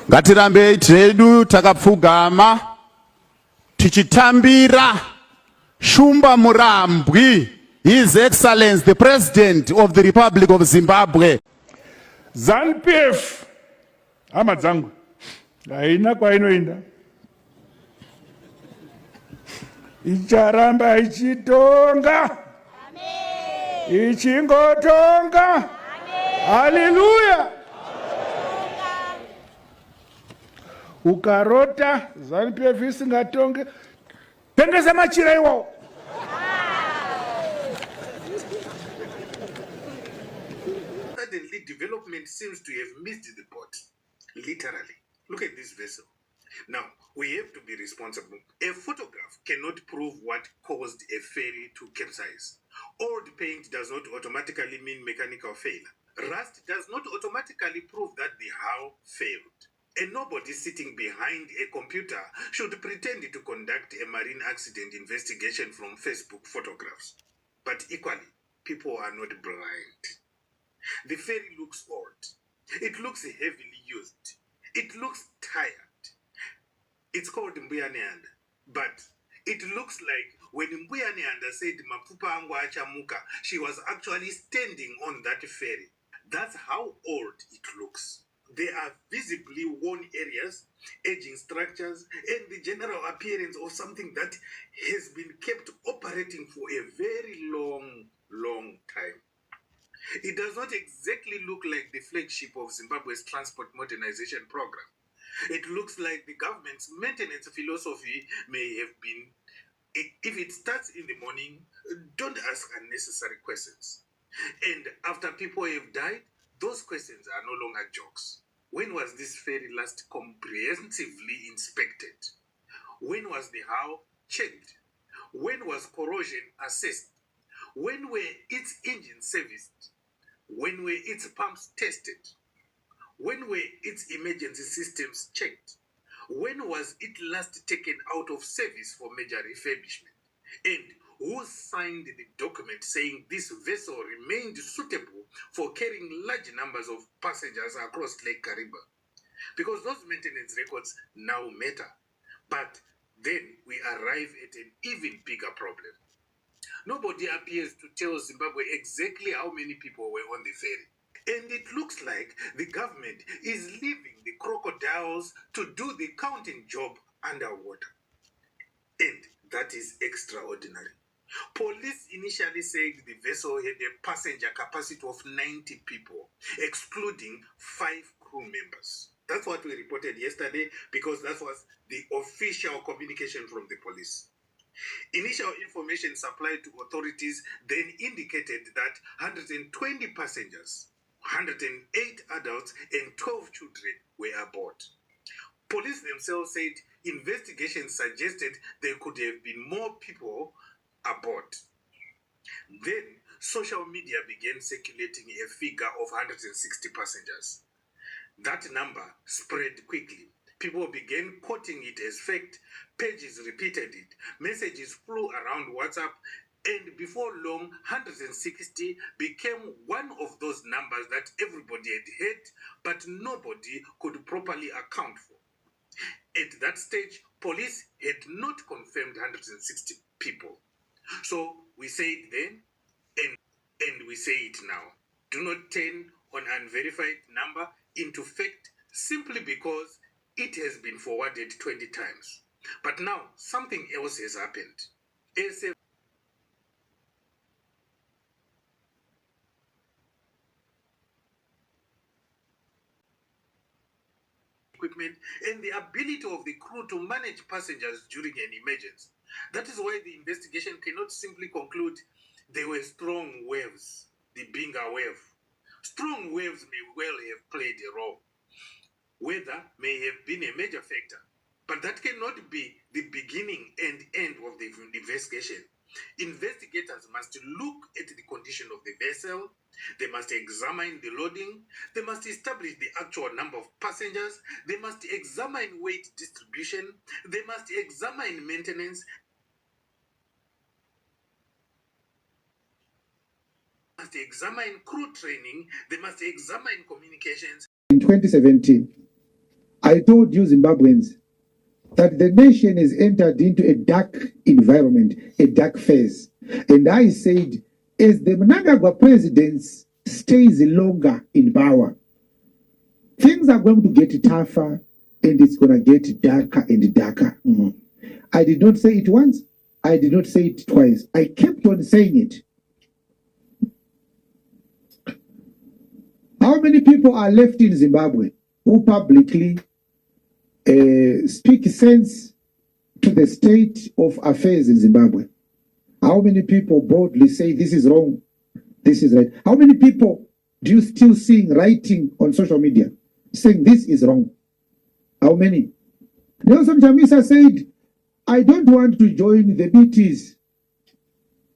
Ngatirambe tredu takapfugama tichitambira Shumba Murambwi, His Excellency the President of the Republic of Zimbabwe. ZANU-PF hama dzangu haina kwainoenda, icharamba ichitonga, ichingotonga. Haleluya! Ukarota ZANU-PF isingatonge, tengesa machira iwawo. Suddenly, development seems to have missed the boat. Literally. Look at this vessel. Now, we have to be responsible. A photograph cannot prove what caused a ferry to capsize. Old paint does not automatically mean mechanical failure. Rust does not automatically prove that the hull failed. And nobody sitting behind a computer should pretend to conduct a marine accident investigation from Facebook photographs. But equally, people are not blind. The ferry looks old. It looks heavily used. It looks tired. It's called Mbuyaneanda. But it looks like when Mbuyaneanda said Mapupa angu achamuka, she was actually standing on that ferry. That's how old it looks. There are visibly worn areas, aging structures, and the general appearance of something that has been kept operating for a very long time. It does not exactly look like the flagship of Zimbabwe's transport modernization program. It looks like the government's maintenance philosophy may have been, if it starts in the morning, don't ask unnecessary questions. And after people have died, those questions are no longer jokes. When was this ferry last comprehensively inspected? When was the hull checked? When was corrosion assessed? When were its engines serviced? When were its pumps tested? When were its emergency systems checked? When was it last taken out of service for major refurbishment? And who signed the document saying this vessel remained suitable for carrying large numbers of passengers across Lake Kariba? Because those maintenance records now matter. But then we arrive at an even bigger problem. Nobody appears to tell Zimbabwe exactly how many people were on the ferry. And it looks like the government is leaving the crocodiles to do the counting job underwater. And that is extraordinary. Police initially said the vessel had a passenger capacity of 90 people, excluding 5 crew members. That's what we reported yesterday because that was the official communication from the police. Initial information supplied to authorities then indicated that 120 passengers, 108 adults, and 12 children were aboard. Police themselves said investigations suggested there could have been more people aboard. Then social media began circulating a figure of 160 passengers. That number spread quickly. People began quoting it as fact, pages repeated it, messages flew around WhatsApp, and before long, 160 became one of those numbers that everybody had heard, but nobody could properly account for. At that stage, police had not confirmed 160 people. So we say it then, and we say it now. Do not turn an unverified number into fact simply because it has been forwarded 20 times. But now, something else has happened. Equipment and the ability of the crew to manage passengers during an emergency. That is why the investigation cannot simply conclude there were strong waves, the Binga wave. Strong waves may well have played a role. Weather may have been a major factor, but that cannot be the beginning and end of the investigation. Investigators must look at the condition of the vessel, they must examine the loading, they must establish the actual number of passengers, they must examine weight distribution, they must examine maintenance, they must examine crew training, they must examine communications. In 2017, I told you Zimbabweans that the nation has entered into a dark environment, a dark phase. And I said, as the Mnangagwa president stays longer in power, things are going to get tougher and it's going to get darker and darker. I did not say it once. I did not say it twice. I kept on saying it. How many people are left in Zimbabwe who publicly speak sense to the state of affairs in Zimbabwe? How many people boldly say this is wrong, this is right? How many people do you still see writing on social media saying this is wrong? How many? Nelson Chamisa said, I don't want to join the BTs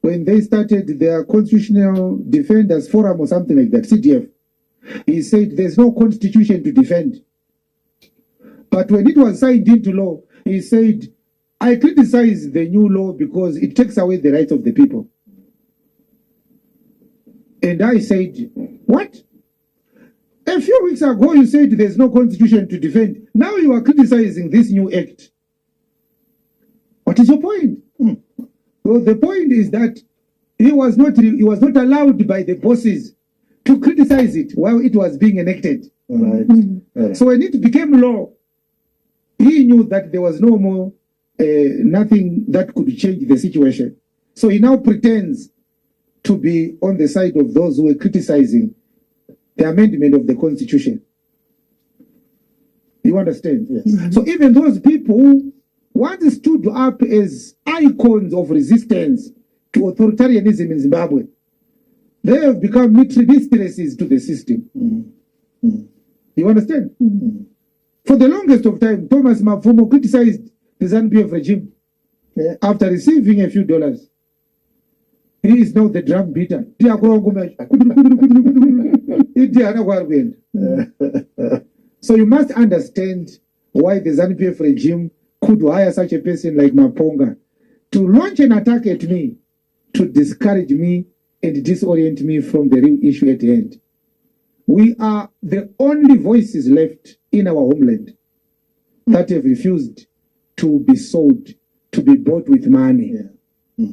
when they started their Constitutional Defenders Forum or something like that, CDF. He said there's no constitution to defend. But when it was signed into law, he said, I criticize the new law because it takes away the rights of the people. And I said, what? A few weeks ago, you said there's no constitution to defend. Now you are criticizing this new act. What is your point? Well, the point is that he was not allowed by the bosses to criticize it while it was being enacted. Right. So when it became law, he knew that there was no more, nothing that could change the situation. So he now pretends to be on the side of those who were criticizing the amendment of the Constitution. You understand? Yes. So even those people who once stood up as icons of resistance to authoritarianism in Zimbabwe, they have become mistresses to the system. You understand? For the longest of time, Thomas Mafumo criticized the ZANU-PF regime after receiving a few dollars. He is now the drum beater. So you must understand why the ZANU-PF regime could hire such a person like Maponga to launch an attack at me, to discourage me and disorient me from the real issue at hand. We are the only voices left in our homeland that have refused to be sold, to be bought with money.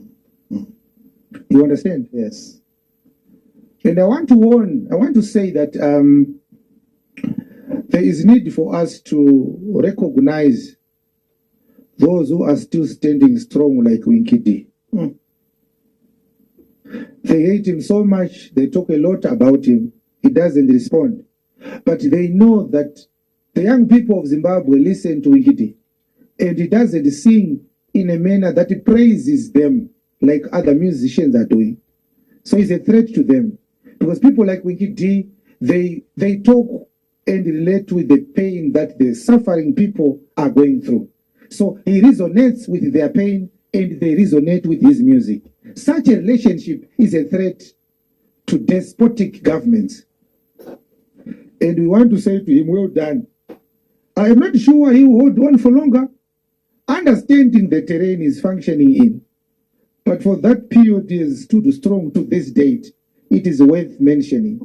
You understand? Yes. And I want to say that there is need for us to recognize those who are still standing strong like Winkidi. They hate him so much, they talk a lot about him. He doesn't respond. But they know that the young people of Zimbabwe listen to Winkidi. And he doesn't sing in a manner that praises them like other musicians are doing. So it's a threat to them. Because people like Winkidi, they talk and relate with the pain that the suffering people are going through. So he resonates with their pain and they resonate with his music. Such a relationship is a threat to despotic governments. And we want to say to him, well done. I am not sure he will hold on for longer. Understanding the terrain is functioning in. But for that period he has stood strong to this date, it is worth mentioning.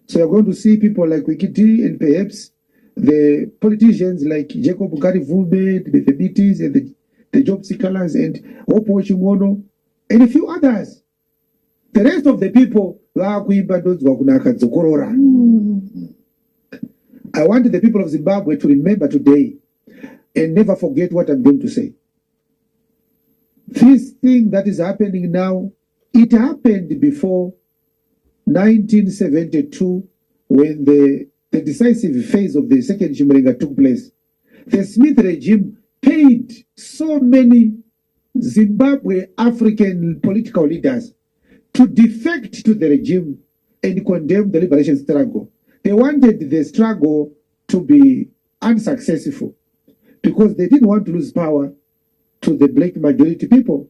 So you're going to see people like Wikiti and perhaps the politicians like Jacob Kariba, the BTs and the job seekers and Opo Chimono and a few others. The rest of the people, I want the people of Zimbabwe to remember today and never forget what I'm going to say. This thing that is happening now, it happened before 1972 when the decisive phase of the second Chimurenga took place. The Smith regime paid so many Zimbabwe African political leaders to defect to the regime and condemn the liberation struggle. They wanted the struggle to be unsuccessful because they didn't want to lose power to the black majority people.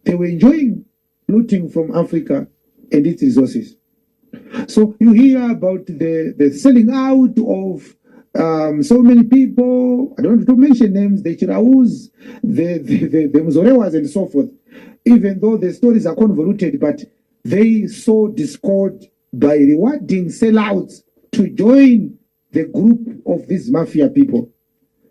They were enjoying looting from Africa and its resources. So you hear about the selling out of so many people. I don't want to mention names, the Chiraus, the Mzorewas and so forth. Even though the stories are convoluted, but they sow discord by rewarding sellouts to join the group of these mafia people,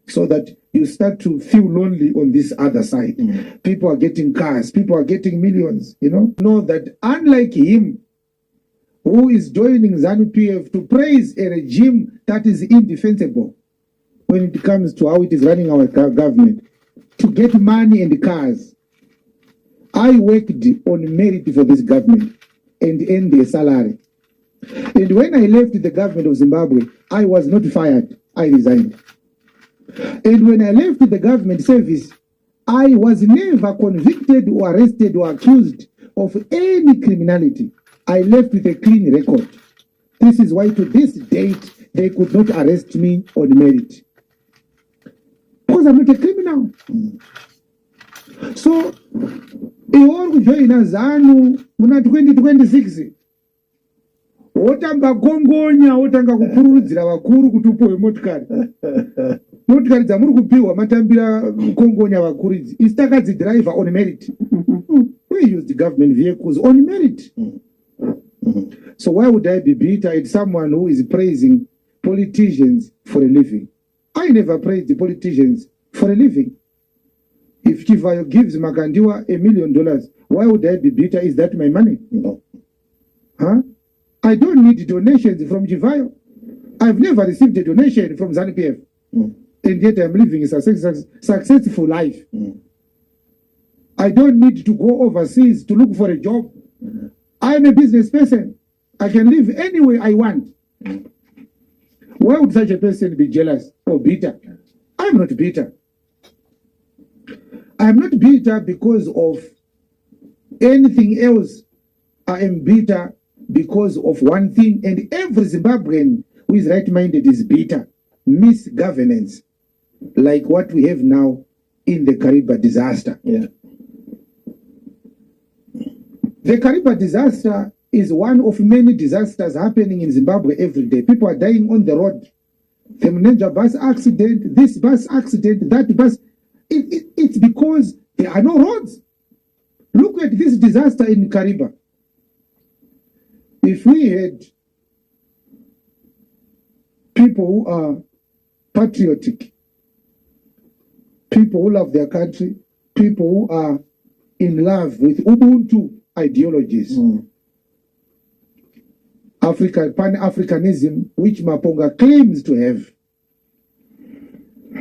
so that you start to feel lonely on this other side. People are getting cars, people are getting millions, Know that unlike him, who is joining ZANU-PF to praise a regime that is indefensible when it comes to how it is running our government, to get money and cars. I worked on merit for this government and earned a salary. And when I left the government of Zimbabwe, I was not fired, I resigned. And when I left the government service, I was never convicted or arrested or accused of any criminality. I left with a clean record. This is why to this date, they could not arrest me on merit. Because I'm not a criminal. So, iwori kujoina ZANU muna 2026 wotamba gongonya wotanga kukurudzira vakuru kuti upiwe motikari. Motikari dzamuri kupiwa matambira gongonya vakuru idzi isi takadzidhiraivha on merit. We use the government vehicles on merit. So why would I be bitter at someone who is praising politicians for a living? I never praised the politicians for a living. If Chivayo gives Makandiwa $1 million, why would I be bitter? Is that my money? No. Huh? I don't need donations from Chivayo. I've never received a donation from ZANU-PF. And yet I'm living a successful life. I don't need to go overseas to look for a job. I'm a business person. I can live anywhere I want. Why would such a person be jealous or bitter? I'm not bitter. I'm not bitter because of anything else. I am bitter because of one thing, and every Zimbabwean who is right-minded is bitter. Misgovernance, like what we have now in the Kariba disaster. Yeah. The Kariba disaster is one of many disasters happening in Zimbabwe every day. People are dying on the road. The Mnenja bus accident, this bus accident, that bus. It's because there are no roads. Look at this disaster in Kariba. If we had people who are patriotic, people who love their country, people who are in love with Ubuntu ideologies, Pan-Africanism, which Maponga claims to have.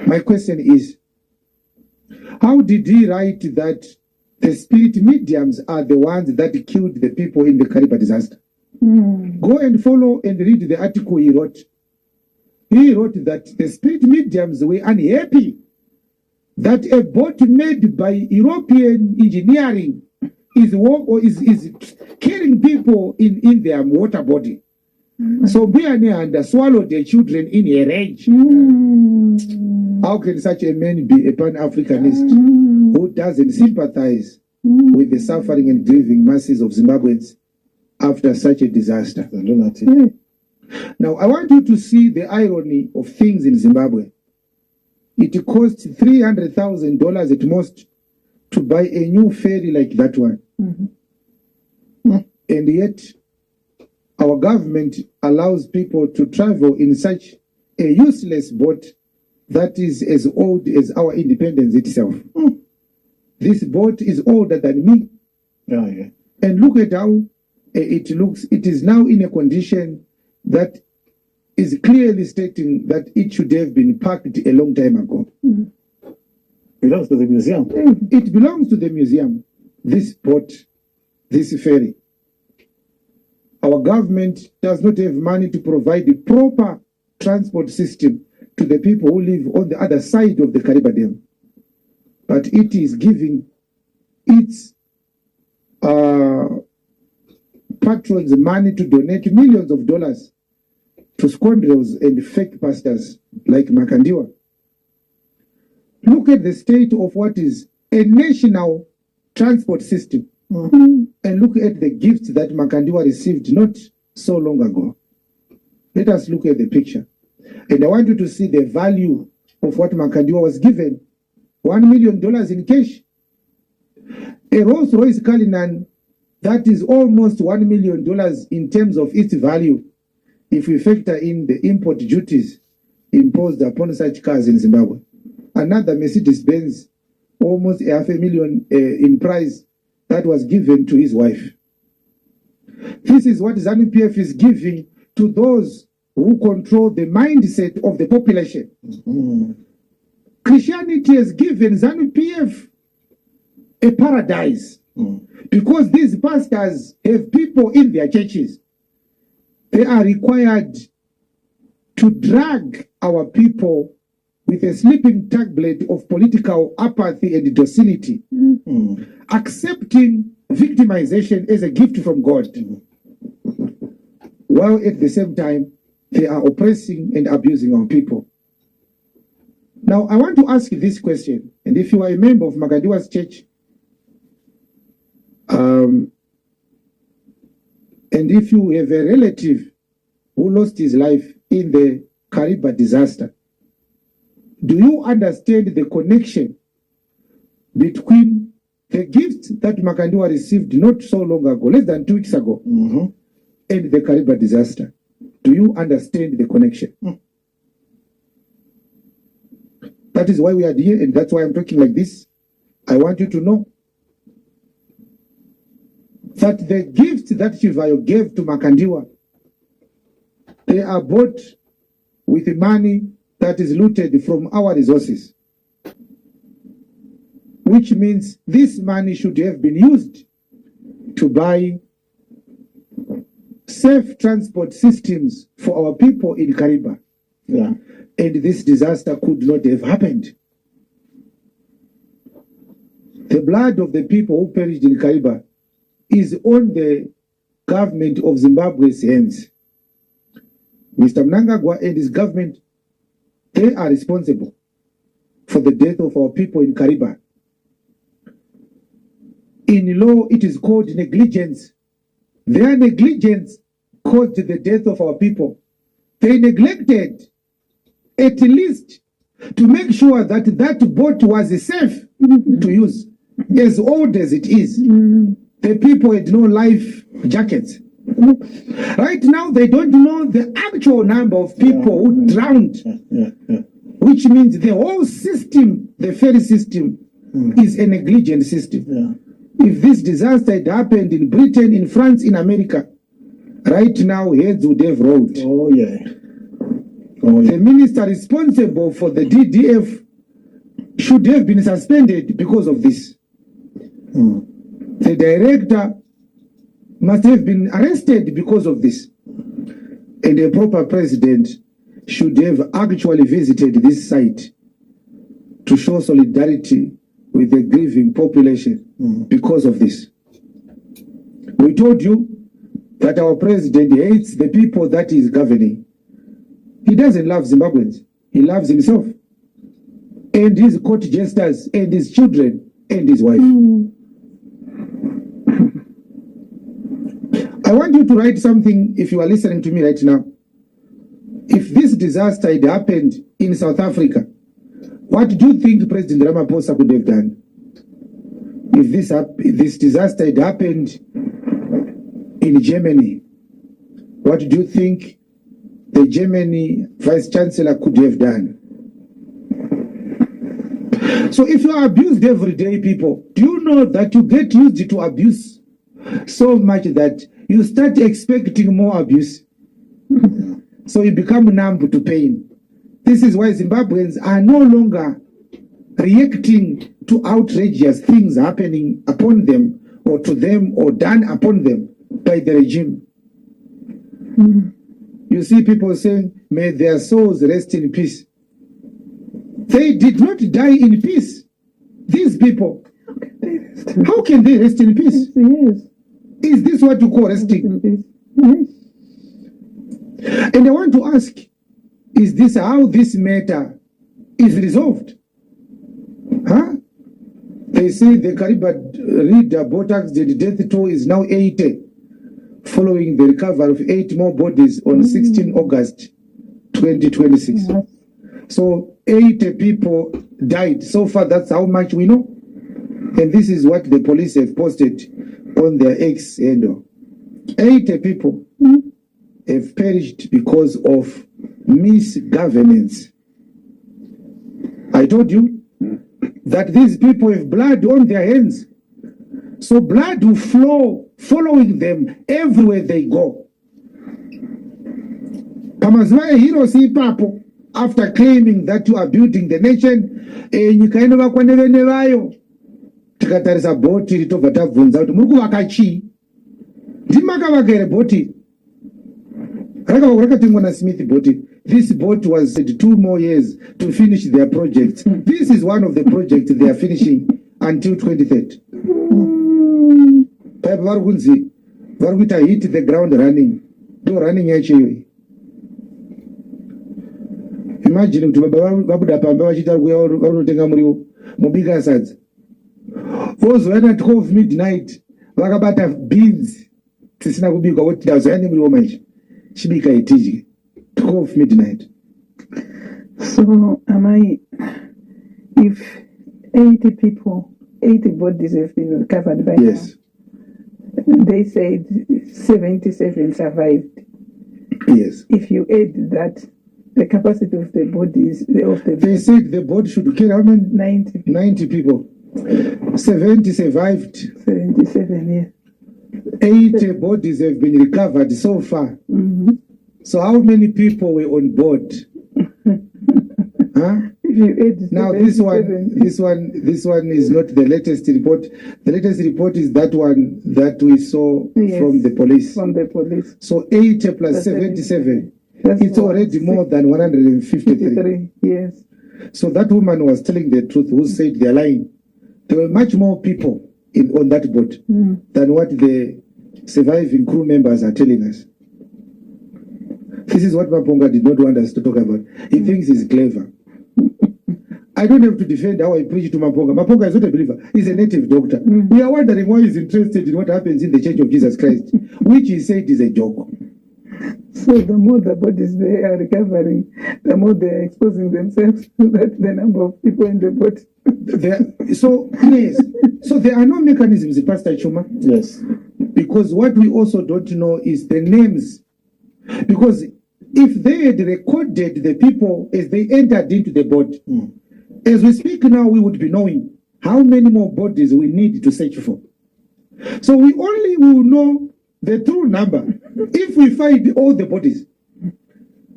My question is, how did he write that the spirit mediums are the ones that killed the people in the Kariba disaster? Go and follow and read the article he wrote. He wrote that the spirit mediums were unhappy that a boat made by European engineering is killing people in their water body. So Biananda swallowed their children in a rage. How can such a man be a Pan-Africanist who doesn't sympathize with the suffering and grieving masses of Zimbabweans after such a disaster? Now, I want you to see the irony of things in Zimbabwe. It costs $300,000 at most to buy a new ferry like that one. And yet, our government allows people to travel in such a useless boat that is as old as our independence itself. This boat is older than me. And look at how it looks. It is now in a condition that is clearly stating that it should have been parked a long time ago. Belongs to the museum. It belongs to the museum. This boat, this ferry. Our government does not have money to provide the proper transport system to the people who live on the other side of the Kariba Dam. But it is giving its patrons money to donate millions of dollars to scoundrels and fake pastors like Makandiwa. Look at the state of what is a national transport system. And look at the gifts that Makandiwa received not so long ago. Let us look at the picture. And I want you to see the value of what Makandiwa was given. $1 million in cash. A Rolls-Royce Cullinan that is almost $1 million in terms of its value if we factor in the import duties imposed upon such cars in Zimbabwe. Another Mercedes-Benz, almost $500,000 in price, that was given to his wife. This is what ZANU-PF is giving to those who control the mindset of the population. Christianity has given ZANU-PF a paradise because these pastors have people in their churches. They are required to drag our people with a sleeping tablet of political apathy and docility, accepting victimization as a gift from God, while at the same time they are oppressing and abusing our people. Now, I want to ask you this question, and if you are a member of Magadiwa's church, and if you have a relative who lost his life in the Kariba disaster, do you understand the connection between the gifts that Makandiwa received not so long ago, less than 2 weeks ago, and the Kariba disaster? Do you understand the connection? That is why we are here, and that's why I'm talking like this. I want you to know that the gifts that Chivayo gave to Makandiwa, they are bought with the money that is looted from our resources, which means this money should have been used to buy safe transport systems for our people in Kariba. Yeah. And this disaster could not have happened. The blood of the people who perished in Kariba is on the government of Zimbabwe's hands. Mr. Mnangagwa and his government, they are responsible for the death of our people in Kariba. In law, it is called negligence. Their negligence caused the death of our people. They neglected at least to make sure that that boat was safe to use, as old as it is. The people had no life jackets. Right now, they don't know the actual number of people who drowned, which means the whole system, the ferry system, is a negligent system. If this disaster had happened in Britain, in France, in America, right now, heads would have rolled. The minister responsible for the DDF should have been suspended because of this. The director must have been arrested because of this. And a proper president should have actually visited this site to show solidarity with the grieving population because of this. We told you that our president hates the people that he is governing. He doesn't love Zimbabweans. He loves himself and his court jesters and his children and his wife. I want you to write something if you are listening to me right now. If this disaster had happened in South Africa, what do you think President Ramaphosa could have done? If this disaster had happened in Germany, what do you think the Germany Vice Chancellor could have done? So if you are abused every day, people, do you know that you get used to abuse so much that you start expecting more abuse? So you become numb to pain. This is why Zimbabweans are no longer reacting to outrageous things happening upon them or to them or done upon them by the regime. You see people saying, may their souls rest in peace. They did not die in peace. These people, how can they rest in peace? Yes. Is this what you call resting? Yes. And I want to ask, is this how this matter is resolved? Huh? They say the Kariba reader boat accident death toll is now 80, following the recovery of 8 more bodies on 16 August 2026. Yes. So 80 people died. So far, that's how much we know. And this is what the police have posted on their X handle. 80 people have perished because of misgovernance. I told you that these people have blood on their hands. So blood will flow following them everywhere they go. Pamazuva heroes ipapo, after claiming that you are building the nation, nyika inovakwa nevene vayo. Tikatarisa bhoti ritobva tabvunza kuti muri kuvaka chii? Ndimakavaka here bhoti? Rakatengwa naSmith bhoti. This boat was said 2 more years to finish their projects. This is one of the projects they are finishing until 2030. Pipe varkunzi varkuita hit the ground running. Do running yacho. Imagine kuti baba vabuda pamba vachita varunotenga muriwo mubika sadza. Vozoenda 12 midnight vakabata beans tisina kubika kuti dazoenda muriwo manje. Chibika itiji 12 midnight. So if 80 bodies have been recovered by Yes. now, they said 77 survived. Yes. If you add that, the capacity of the bodies, They said the boat should carry how many? 90 people. 70 survived. 77, yes. 80 bodies have been recovered so far. Mm-hmm. So how many people were on board? Huh? If you add Now 77, this one is not the latest report. The latest report is that one that we saw yes, from the police. From the police. So 80 plus 77. That's It's already more than 153. 53, yes. So that woman was telling the truth who said they're lying. There were much more people on that boat than what the surviving crew members are telling us. This is what Maponga did not want us to talk about. He thinks he's clever. I don't have to defend how I preach to Maponga. Maponga is not a believer. He's a native doctor. We are wondering why he's interested in what happens in the Church of Jesus Christ, which he said is a joke. So the more the bodies they are recovering, the more they are exposing themselves to that the number of people in the boat. So there are no mechanisms, Pastor Chuma. Yes. Because what we also don't know is the names. Because if they had recorded the people as they entered into the boat, as we speak now, we would be knowing how many more bodies we need to search for. So we only will know the true number if we find all the bodies.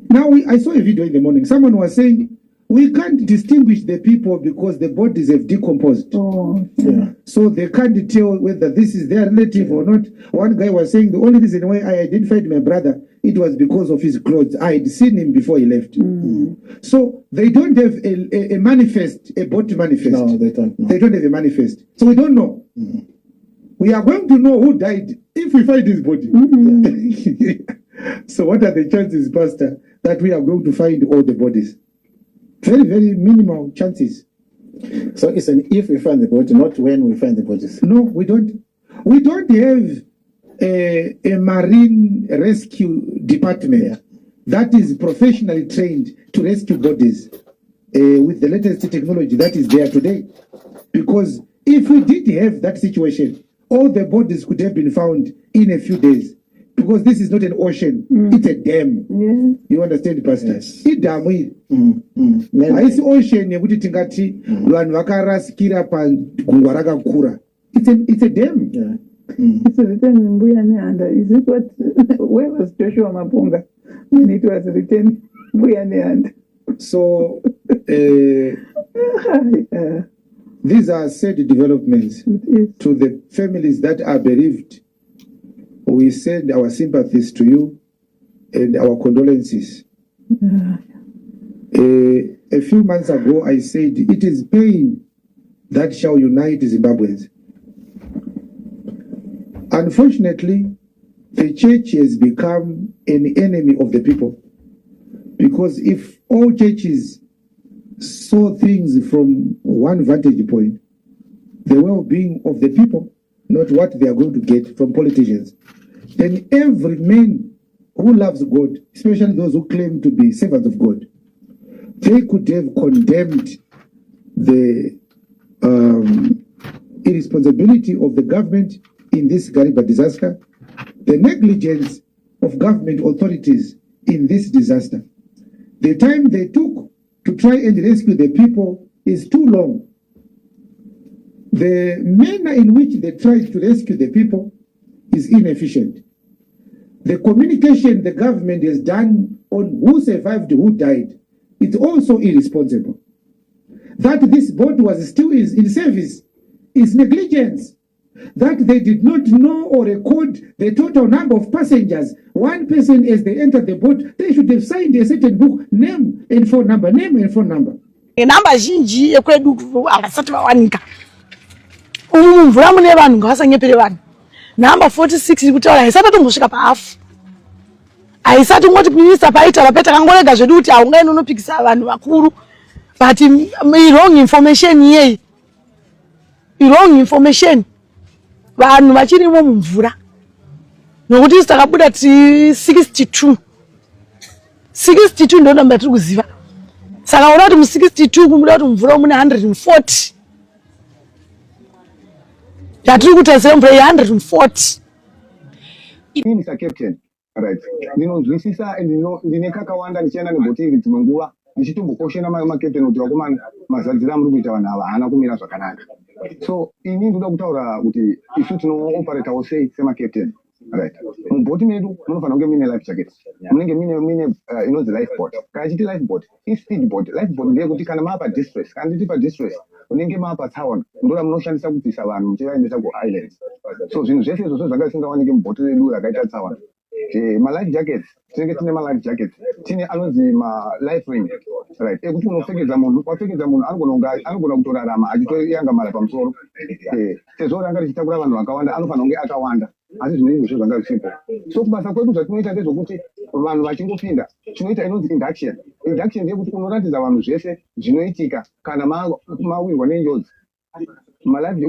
Now, I saw a video in the morning. Someone was saying, we can't distinguish the people because the bodies have decomposed. Oh, Yeah. So they can't tell whether this is their relative or not. One guy was saying, the only reason why I identified my brother, it was because of his clothes. I had seen him before he left. So they don't have a manifest, a boat manifest. No, they don't. No. They don't have a manifest. So we don't know. We are going to know who died if we find his body. So what are the chances, Pastor, that we are going to find all the bodies? Very, very minimal chances. So it's an if we find the body, not when we find the bodies. No, we don't. We don't have a marine rescue department that is professionally trained to rescue bodies with the latest technology that is there today. Because if we did have that situation, all the bodies could have been found in a few days. Because this is not an ocean, it's a dam. yeah. You understand, Pastor? Yes. Idamu iyi. Haisi ocean yekuti tingati vanhu vakarasikira pagungwa rakakura. It's a dam. Yeah. It's written in Mbuya Nehanda. Is it what? Where was Joshua Maponga when it was written Mbuya Nehanda? So these are sad developments It is. to the families that are bereaved. We send our sympathies to you and our condolences. A few months ago, I said, it is pain that shall unite Zimbabweans. Unfortunately, the church has become an enemy of the people. Because if all churches saw things from one vantage point, the well-being of the people, not what they are going to get from politicians, then every man who loves God, especially those who claim to be servants of God, they could have condemned the irresponsibility of the government in this Kariba disaster, the negligence of government authorities in this disaster. The time they took to try and rescue the people is too long. The manner in which they tried to rescue the people is inefficient. The communication the government has done on who survived, who died, it's also irresponsible. That this boat was still in service is negligence. That they did not know or record the total number of passengers, one person as they entered the boat, they should have signed a certain book, name and phone number, name and phone number. Namba zhinji ekwedu avasati vawanika mvura mune vanhu ngavasanyepere vanhu. Namba 46 iri kutaura haisati tombosvika pahafu, haisati ngoti minista paita vapeta kangorega zvedu kuti haungaini unopikisa vanhu vakuru, but wrong information yei, wrong information, vanhu vachirimo mumvura nokuti isi takabuda 62 ndo namba tiri kuziva. Saka unoda kuti mu62 kumuda kuti mvura mune 140 yatiri kutarisira mvura ye140. Ini Mr. Captain, right. Ndinonzwisisa ndine kakawanda ndichienda nebhoti iri dzimwe nguva ndichitombokoshena makapteni kuti vakomana mazadzira muri kuita vanhu ava haana kumira zvakanaka. So ini ndoda kutaura kuti isu tinooperatawo sei semakapteni. Right. Mubhoti medu munofanira kunge mine life jacket. Munenge mine inonzi lifeboat. Kana chiti lifeboat, speedboat. Lifeboat ndeyekuti kana maapa distress, kana nditi distress, unenge maapa tsaona, ndoda munoshandisa kubvisa vanhu muchivaendesa kuislands. So zvinhu zvese izvozvo zvanga zvisingaoneki mubhoti redu rakaita tsaona. Ma-life jackets, tinenge tine ma-life jackets, tine anonzi ma-life ring, right? Ekuti unopfekedza munhu, wapfekedza munhu anogona kutorarama achitoyangamara pamusoro. Sezvo ranga richitakura vanhu vakawanda, anofanira kunge akawanda. Asi zvinhu izvozvo zvanga zvisipo. So kubasa kwedu zvatinoita ndezvokuti vanhu vachingopinda, tinoita inonzi induction. Induction ndeyekuti unoratidza vanhu zvese zvinoitika kana mawirwa nenjodzi.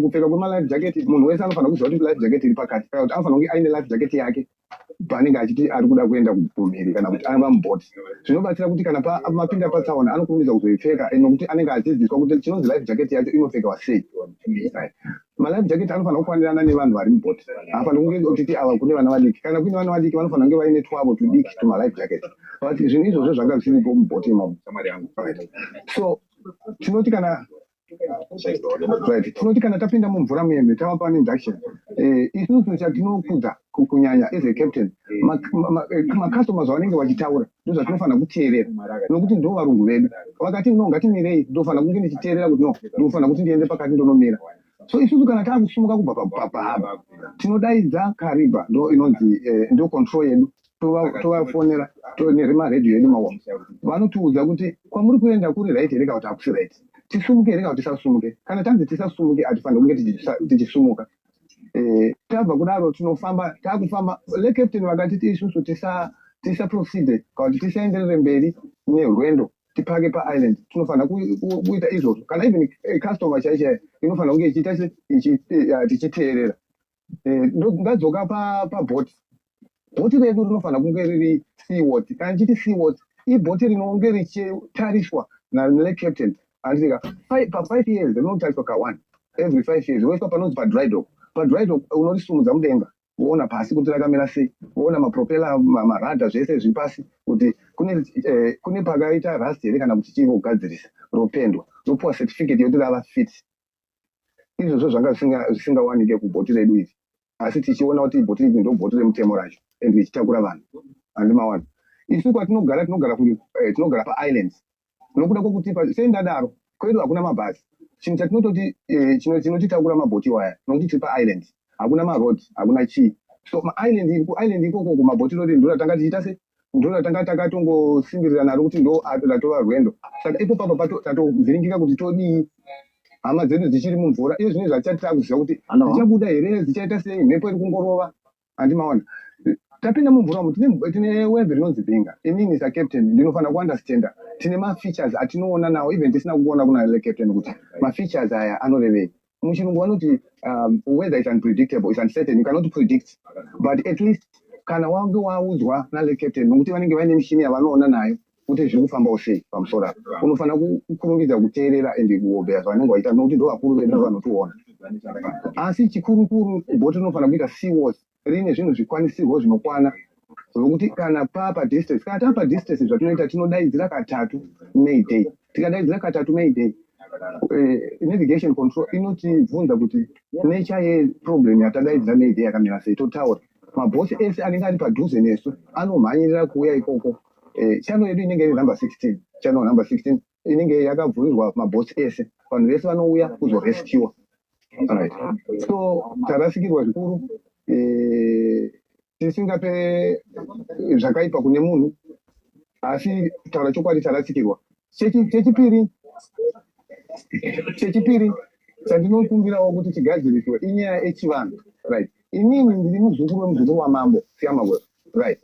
Kupfeka kwema-life jacket, munhu wese anofanira kuziva kuti life jacket iri pakati, kuti anofanira kunge aine life jacket yake paanenge achiti ari kuda kuenda kumhiri kana kuti ava mubhoti. Zvinobatsira kuti kana mapinda patsaona anokurumidza kuzoipfeka nokuti anenge achidzidziswa kuti chinonzi life jacket yacho inopfekwa sei. Ma-life jacket anofanira kukwanirana nevanhu vari mubhoti. Haafanira kunge uchiti ava kune vana vadiki. Kana kune vana vadiki vanofanira kunge vaine 12 tudiki tuma-life jacket. But zvinhu izvozvo zvanga zvisiripo mubhoti imomo. So tinoti kana right, tinoti kana tapinda mumvura muembe tavapa induction, isusu chatinokudza kunyanya as a captain, macustomers vanenge vachitaura ndo zvatinofanira kuteerera nokuti ndo varungu vedu. Vakati no ngatimirei, ndofanira kunge ndichiteerera kuti no ndofanira kuti ndiende pakati ndonomira. So isusu kana takusumuka kubva pahaba tinodaidza Kariba, ndo inonzi ndo control yedu, tovafonera neremaredhiyo yedu mawa, vanotiudza kuti kwamuri kuenda kuri right here kana kuti hakusi right, tisumuke here kana kuti tisasumuke. Kana tanzi tisasumuke hatifanira kunge tichisumuka. Tabva kudaro tinofamba, takufamba, le captain vakatiti isusu tisa proceed kana kuti tisaenderere mberi nerwendo, tipake paisland, tinofanira kuita izvozvo. Kana even customer chaichaya inofanira kunge ichiita tichiteerera. Ndadzoka pabhoti, bhoti redu rinofanira kunge riri seaworthy. Kana ndichiti seaworthy, ibhoti rinonge richitariswa nale captain andika pa5 years rinotariswa ka1 every 5 years, woiswa panonzi padry dock. Padry dock unorisumudza mudenga woona pasi kuti rakamira sei, woona mapropela marada zvese zviri pasi kuti kune pakaita rust here kana kuti chiri kugadzirisa ropendwa, ropuwa certificate yekuti rava fit. Izvozvo zvanga zvisingawanike kubhoti redu iri, asi tichiona kuti bhoti iri ndo bhoti remutemo racho and richitakura vanhu handimawana. Isu kwatinogara tinogara paislands nokuda kwokuti sendadaro kwedu hakuna mabhazi. Chinhu chatinototi chinotitakura mabhoti waya nokuti tiri paisland, hakuna maroad, hakuna chii. So kuisland ikoko kumabhoti roti ndo ratanga tichiita se, ndo ratanga takatongosimbirira naro kuti ndo ratova rwendo. Saka ipo papa tatovhiringika kuti todii, hama dzedu dzichiri mumvura. Iyo zvinhu zvatichati kuziva kuti dzichabuda here, dzichaita sei, mhepo iri kungorova, handimaona. Tapinda mumvura umu tine webhe rinonzi Benga. Inini sa captain ndinofanira kuundastanda tine ma-features atinoona nawo, even tisina kuona kuna le captain kuti ma-features aya anorevei. Muchirungu vanoti weather is unpredictable, is uncertain, you cannot predict, but at least kana wange waudzwa nale captain nokuti vanenge vaine mishini yavanoona nayo kuti zviri kufambawo sei pamusoro apo, unofanira kukurumidza kuteerera ende kuobeya zvavanenge vaita nokuti ndo vakuru vedu vanotiona. Asi chikurukuru bhoti rinofanira kuita seaworthy, rine zvinhu zvikwanisirwo zvinokwana zvokuti kana papa distance kana tapa distance zvatinoita tinodaidzira katatu mayday tikadaidzira katatu mayday navigation control inotibvunza kuti nature yeproblem yatadaidzira mayday yakamira sei totaura mabhosi ese anenge ari padhuze nesu anomhanyirira kuuya ikoko channel yedu inenge iri number 16 channel number 16 inenge yakabvurirwa mabhosi ese vanhu vese vanouya kuzorescue. Right. So tarasikirwa zvikuru tisingape zvakaipa kune munhu asi taura chokwadi tarasikirwa. Chechipiri chandinokumbirawo kuti chigadziriswe inyaya yechivanhu. Right. Inini ndiri muzukuru wamambo Zimbabwe. Right.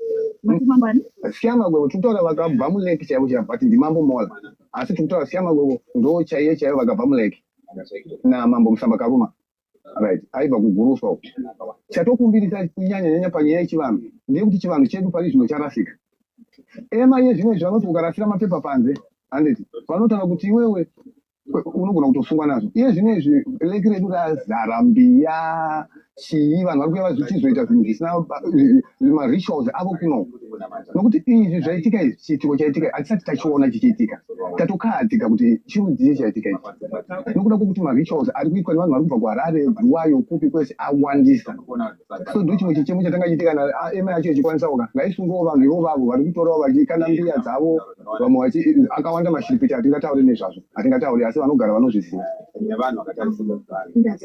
Zimbabwe tutaura vakabva muleki chaivo chaivo but ndimambo mola asi tutaura Zimbabwe ndo chaiye vakabva muleki na mambo Musamba Karuma. Right. Aibva kuguruswa. Chatokumbirisa kunyanya panyaya yechivanhu ndeyekuti chivanhu chedu pari zvino charasika. Ema yezvimwe zvanoti ukarasira mapepa panze handiti vanotaura kuti iwewe unogona kutosungwa nazvo. Iye zvinezvi leki redu razara mbiya chii vanhu vari kuya vachizoita zvinhu zvisina marituals avo kuno nokuti izvi zvaitika izvi chiitiko chaitika hatisati tachiona chichiitika tatokahadzika kuti chirudzii chaitika izvi nokuda kwokuti marituals ari kuitwa nevanhu vari kubva kuharare guwayo kupi kwese awandisa. So ndo chimwe chichemo chatanga chiitika ema yacho ichikwanisa kuka ngaisungawo vanhu ivovavo vari kutorawo vachikanda mbiya dzavo vamwe akawanda mashiripiti hatingatauri nezvazvo hatingatauri asi vanogara vanozviziva.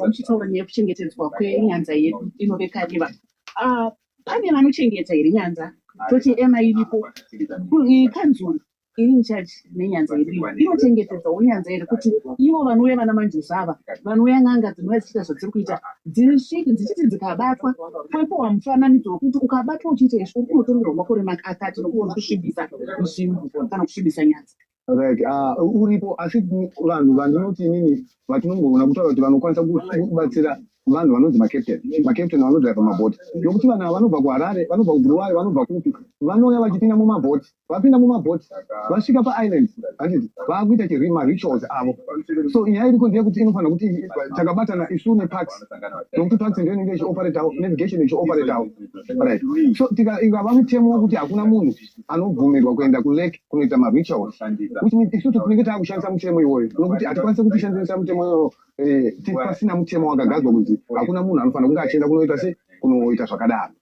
Muchitaura nekuchengetedzwa kwenyanza yedu inove Kariba. Pane vanochengeta here nyanza toti ema iripo kanzuru iri in-charge nenyanza yedu inochengetedzawo nyanza here kuti ivo vanouya vana manjusava vanouya n'anga dzinouya dzichiita zvadziri kuita dzichiti dzikabatwa kwepowa mufananidzo wekuti ukabatwa uchiita izvi uri kunotongerwa makore akati nokuona kusvibisa nzvimbo kana kusvibisa nyanza. Right. Uripo asi vanhu vandinoti inini vatinongoona kutaura kuti vanokwanisa kubatsira vanhu vanonzi makapteni vanodhaiva mabhoti nokuti vanhu ava vanobva kuharare vanobva kubhuruwayo vanobva kupi vanouya vachipinda mumabhoti vapinda mumabhoti vasvika paisland handiti vaakuita marituals avo. So nyaya iriko ndeyekuti inofanira kuti takabatana isu neparks nokuti parks ndio inenge ichioperatawo navigation ichioperatawo. Right. So ikava mutemo wekuti hakuna munhu anobvumirwa kuenda kulake kunoita marituals which means isusu tinenge taakushandisa mutemo iwoyo nokuti hatikwanisi kutishandisa mutemo iwoyo pasina mutemo wakagadzwa kuti hakuna munhu anofanira kunge achienda kunoita se kunoita zvakadaro.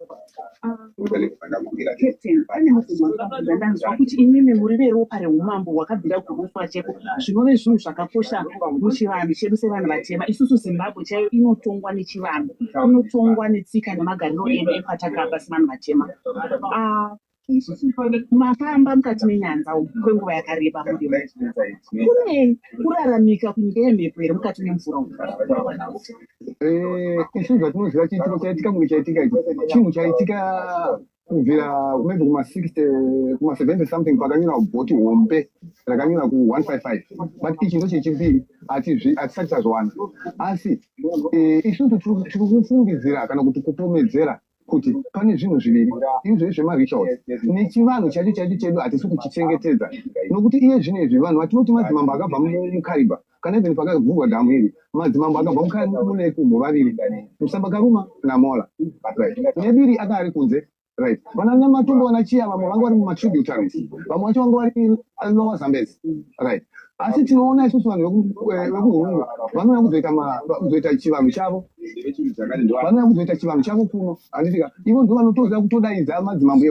Captain, pane muzvazvandanzwa kuti imimi muri veropa reumambo hwakabvira kuruswa cheko zvinove zvinhu zvakakosha muchivanhu chedu sevanhu vatema. Isusu Zimbabwe chaiyo inotongwa nechivanhu inotongwa netsika nemagariro edu epatakabva sevanhu vatema. Mafamba mukati menyanza kwenguva yakareba murimo kune kuraramika kunyika yemhepo here mukati memvura isu zvatinoziva chiitiko chaitika munge chaitika ichi chinhu chaitika kubvira maybe kuma70 something pakanyura bhoti hombe rakanyura ku155 but ichi ndo chechipiri hatisati tazwana asi isusu tiri kufungidzira kana kuti kupomedzera kuti pane zvinhu zviviri izvo zvemarituals nechivanhu chacho chedu hatisi kuchichengetedza nokuti iye zvinezvi vanhu vatinoti madzimambo akabva mukariba kana even pakavhurwa dhamu iri madzimambo akabva munekumho vaviri Musamba Karuma namola. Nebiri aka ari kunze. Right. Vananya matumbo vanachiya vamwe vanga vari mumatributaries vamwe vacho vanga vari lower Zambezi. Right. Asi tinoona isusu vanhu vekuhungu vanouya kuzoita chivanhu chavo vanouya kuzoita chivanhu chavo kuno handitika ivo ndo vanotoziva kutodaidza madzimambo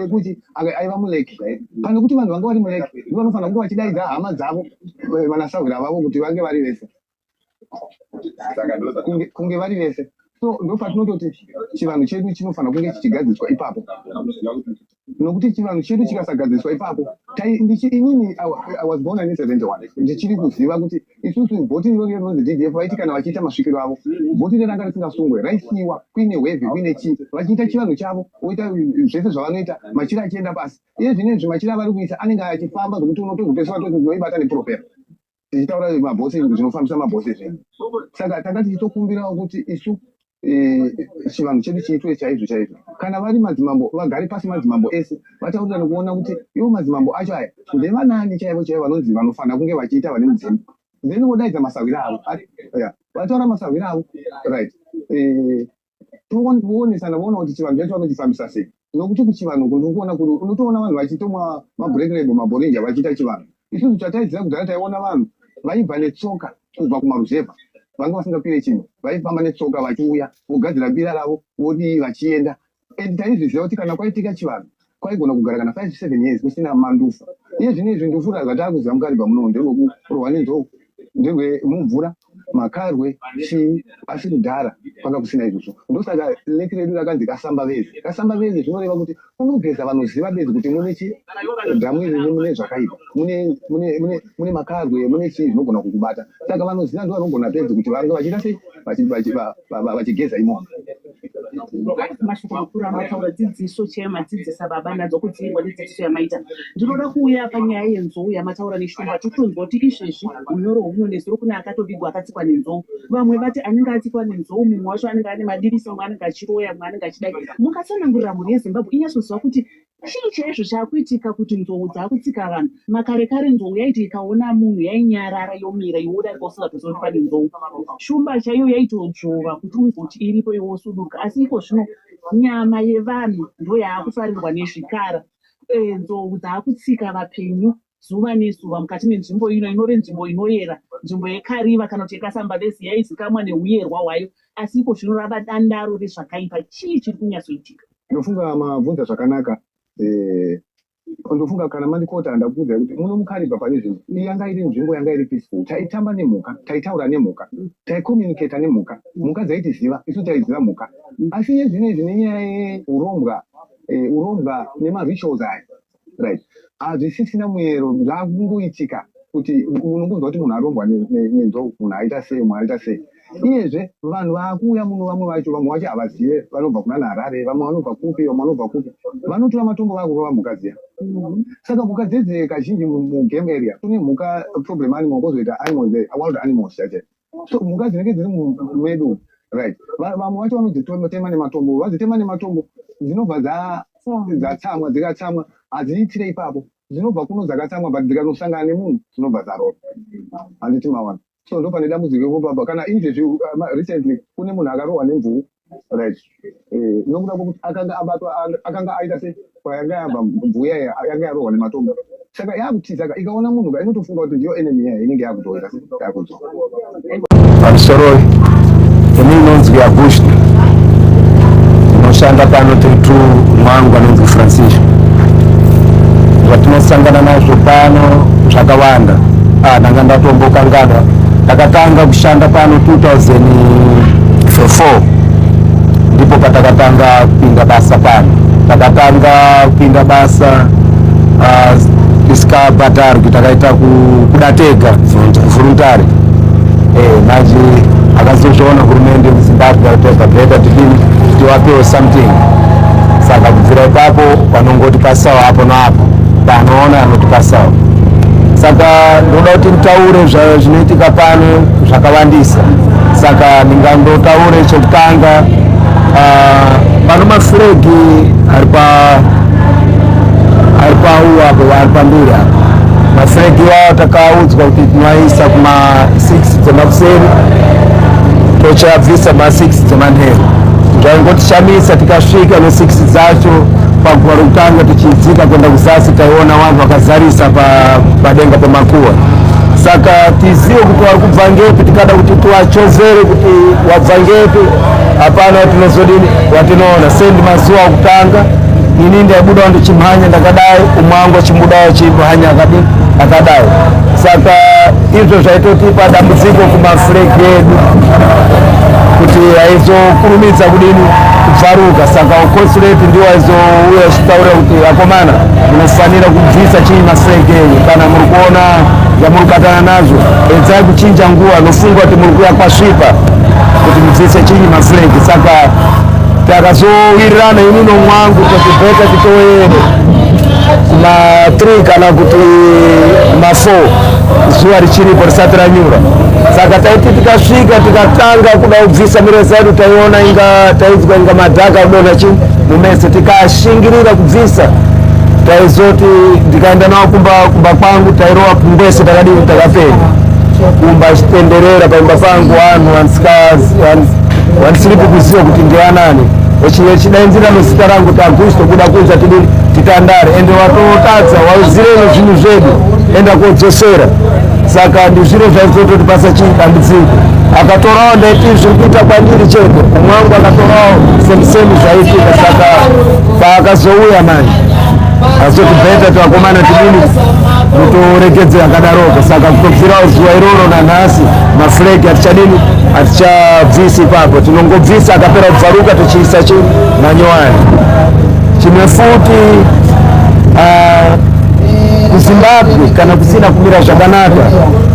ekuti aiva muleki pane kuti vanhu vanga vari muleki ndo vanofanira kunge vachidaidza hama dzavo vanasavhira vavo kuti vange vari vese kunge vari vese. So ndo patinototi chivanhu chedu chinofanira kunge chichigadziswa ipapo nokuti chivanhu chedu chikasagadziswa ipapo inini I was born in 71 ndichiri kuziva kuti isusu bhoti rinonzi DDF vaiti kana vachiita masvikiro avo bhoti reranga risingasungwe raisiwa kuine wevhi kuine chii vachiita chivanhu chavo voita zvese zvavanoita machira achienda pasi iye zvinezvi machira vari kuita anenge achifamba zvokuti unotozopeswa tozinoibata nepropera tichitaura mabhosi zvinofambisa mabhosi zvinhu saka tanga tichitokumbirawo kuti isu chivanhu chedu chiitwe chaizvo kana vari madzimambo vagare pasi madzimambo ese vataurira nekuona kuti ivo madzimambo acho aya ndevanani chaivo vanonzi vanofanira kunge vachiita vane mudzimu then vodaidza masawiro avo vataura masawiro avo right toonesana voona kuti chivanhu chacho vanochifambisa sei nokuti kuchivanhu kundokuona kuti unotoona vanhu vachitomwa mabreak label maborinja vachita chivanhu. Isusu chataiziva kudhara taiona vanhu vaibva netsoka kubva kumaruzevha vanga vasingapire chinhu vaifamba netsoka vachiuya vogadzira bira ravo vodi vachienda and taizviziva kuti kana kwaitika chivanhu kwaigona kugara kana 5-7 years kusina mandufu. Iye zvinezvi ndufu zvatakuziva muKariba muno nderokurwa nenzou nderwemumvura makarwe chii asi kudhara kwanga kusina izvozvo. Ndosaka leki redu rakanzi kasambavezi. Kasambavezi zvinoreva kuti unogeza vanoziva bedzi kuti mune chi dhamu iri mune zvakaipa mune makarwe mune chii zvinogona kukubata. Saka vanoziva ndo vanogona bedzi kuti vanga vachiita sei vachigeza imomo. Mashoko makuru amataura dzidziso chemadzidzisa baba nadzo kudziirwa nedzidziso yamaita. Ndinoda kuuya panyaya yenzou yamataura neshumba totonzwa kuti izvezvi munyoro womunonezero kuna akatobigwa akatsikwa nenzou. Vamwe vati anenge atsikwa nenzou mumwe wacho anenge ane madirisa mumwe anenge achiroya mumwe anenge achidai. Mukatsanangurira mhuri yeZimbabwe inyasoziva kuti chii chaizvo chaakuitika kuti nzou dzaakutsika vanhu. Makare kare nzou yaiti ikaona munhu yainyarara yomira iwoda usingatoziva kuti pane nzou. Shumba chaiyo yaitodzvova kuti unzwe kuti iripo yosuduka. Asi iko zvino nyama yevanhu ndo yaakufarirwa nezvikara. Nzou dzaakutsika vapenyu zuva nezuva mukati menzvimbo ino inove nzvimbo inoyera, nzvimbo yeKariba kana kuti yekasambavesi yaizikamwa neuyerwa hwayo. Asi iko zvino rava dandaro rezvakaipa. Chii chiri kunyatsoitika? Ndofunga mabvunza zvakanaka. Ndofunga kana mandikota andabvunza kuti muno muKariba pane zvinhu yanga iri nzvimbo yanga iri peaceful. Taitamba nemhuka, taitaura nemhuka, taicommunicate nemhuka, mhuka dzaitiziva, isu taiziva mhuka. Asi yezvinezvi nenyaya yeurongwa nemarituals aya right hazvisisina muyero zvakungoitika kuti unongonzwa kuti munhu arongwa nenzou munhu aita sei munhu aita sei. Iyezve vanhu vaakuuya muno vamwe vacho havazive vanobva kuna Harare vamwe vanobva kupi vamwe vanobva kupi vanotora matombo vakurova mhuka dziya. Saka mhuka dzedze kazhinji mugame area kune mhuka problem animal kozoita wild animals chache. So mhuka dzinenge dziri mwedu right vamwe vacho vanodzitema nematombo vadzitema nematombo dzinobva dzatsamwa dzikatsamwa hadziitire ipapo dzinobva kuno dzakatsamwa but dzikanosangana nemunhu dzinobva dzarora handiti mawana. So ndo pane dambudziko ipapa kana izvezvi recently kune munhu akarohwa nemvuu right nokuda kwokuti akanga aita sei kwayanga yabva mvuu yaya yanga yarohwa nematombo. Saka yakutizaka ikaona munhu inotofunga kuti ndiyo enemy yayo inenge yakutoita yakudzo pamusoro inini inonzi yabush inoshanda pano tiri tu mwangu anonzi Francisco. Zvatinosangana nazvo pano zvakawanda. Ndanga ndatombokanganwa takatanga kushanda pano 2004 ndipo patakatanga kupinda basa pano. Takatanga kupinda basa isikabhadhari kuti takaita kudatega voluntary. Manje akazozviona hurumende muZimbabwe akatoita better tiwapewo something. Saka kubvira ipapo vanongoti pasawo apo naapo panoona anoti pasawo. Saka ndoda kuti nditaure zvinoitika pano zvakawandisa. Saka ndingandotaure chekutanga pano mafuregi ari pauapo ari pamberi apo. Mafuregi wawo takaudzwa kuti tinoaisa kuma 6 dzemakuseri tochayabvisa ma6 dzemanheru. Zvaingotishamisa tikasvika ne6 dzacho paguva rokutanga tichidzika kuenda kuzasi taiona vanhu vakazarisa padenga pemakuwa. Saka tizive kuti vari kubva ngepi tikada kuti tiwachovere kuti wabva ngepi hapana watinozodini watinoona. Sendi mazuva okutanga ini ndaibudawo ndichimhanya ndakadai umwangu achibudawo chimhanya akadai. Saka izvo zvaitotipa dambudziko kumafuregi edu kuti aizokurumidza kudini kubvaruka. Saka ukonsulate ndiwo aizouya achitaura kuti akomana munofanira kubvisa chinyi mafuregi enyu kana muri kuona zvamuri kukatana nazvo edzai kuchinja nguva nofunga kuti muri kuya kwasvipa kuti mubvise chinyi mafuregi. Saka takazowirirana ini nomwangu totibheka titoyere kuma 3 kana kuti kuma 4 zuva richiripo risati ranyura. Saka taiti tikasvika tikatanga kuda kubvisa mireza yedu taiona inga taidzwa inga madhaka kudonha chini mumese tikashingirira kubvisa. Taizoti ndikaenda nawo kumba kwangu tairowa pungwese takadini takapenya kumba chitenderera paimba pangu vanhu vanisiripi kuziva kuti ndivanani. ochile chidainzira nosita rangu kuti Augusto kuda kuza titandare ende watotadza wauzireno zvinhu zvedu enda kodzosera saka ndizviro zvaizototipasa chidambudziko akatorawo ndaiti zviri kuita kwandiri chete umwangu akatorawo semusemi zvaitika saka paakazouya manje azotibhedha twakomana tidini mutoregedze akadaroka saka kutobvirawo zuva iroro nanhasi mafuregi hatichadini hatichabvisi ipapo tinongobvisa akapera kubvaruka tochiisa manyowani chimwe futi kuZimbabwe kana kusina kumira zvakanaka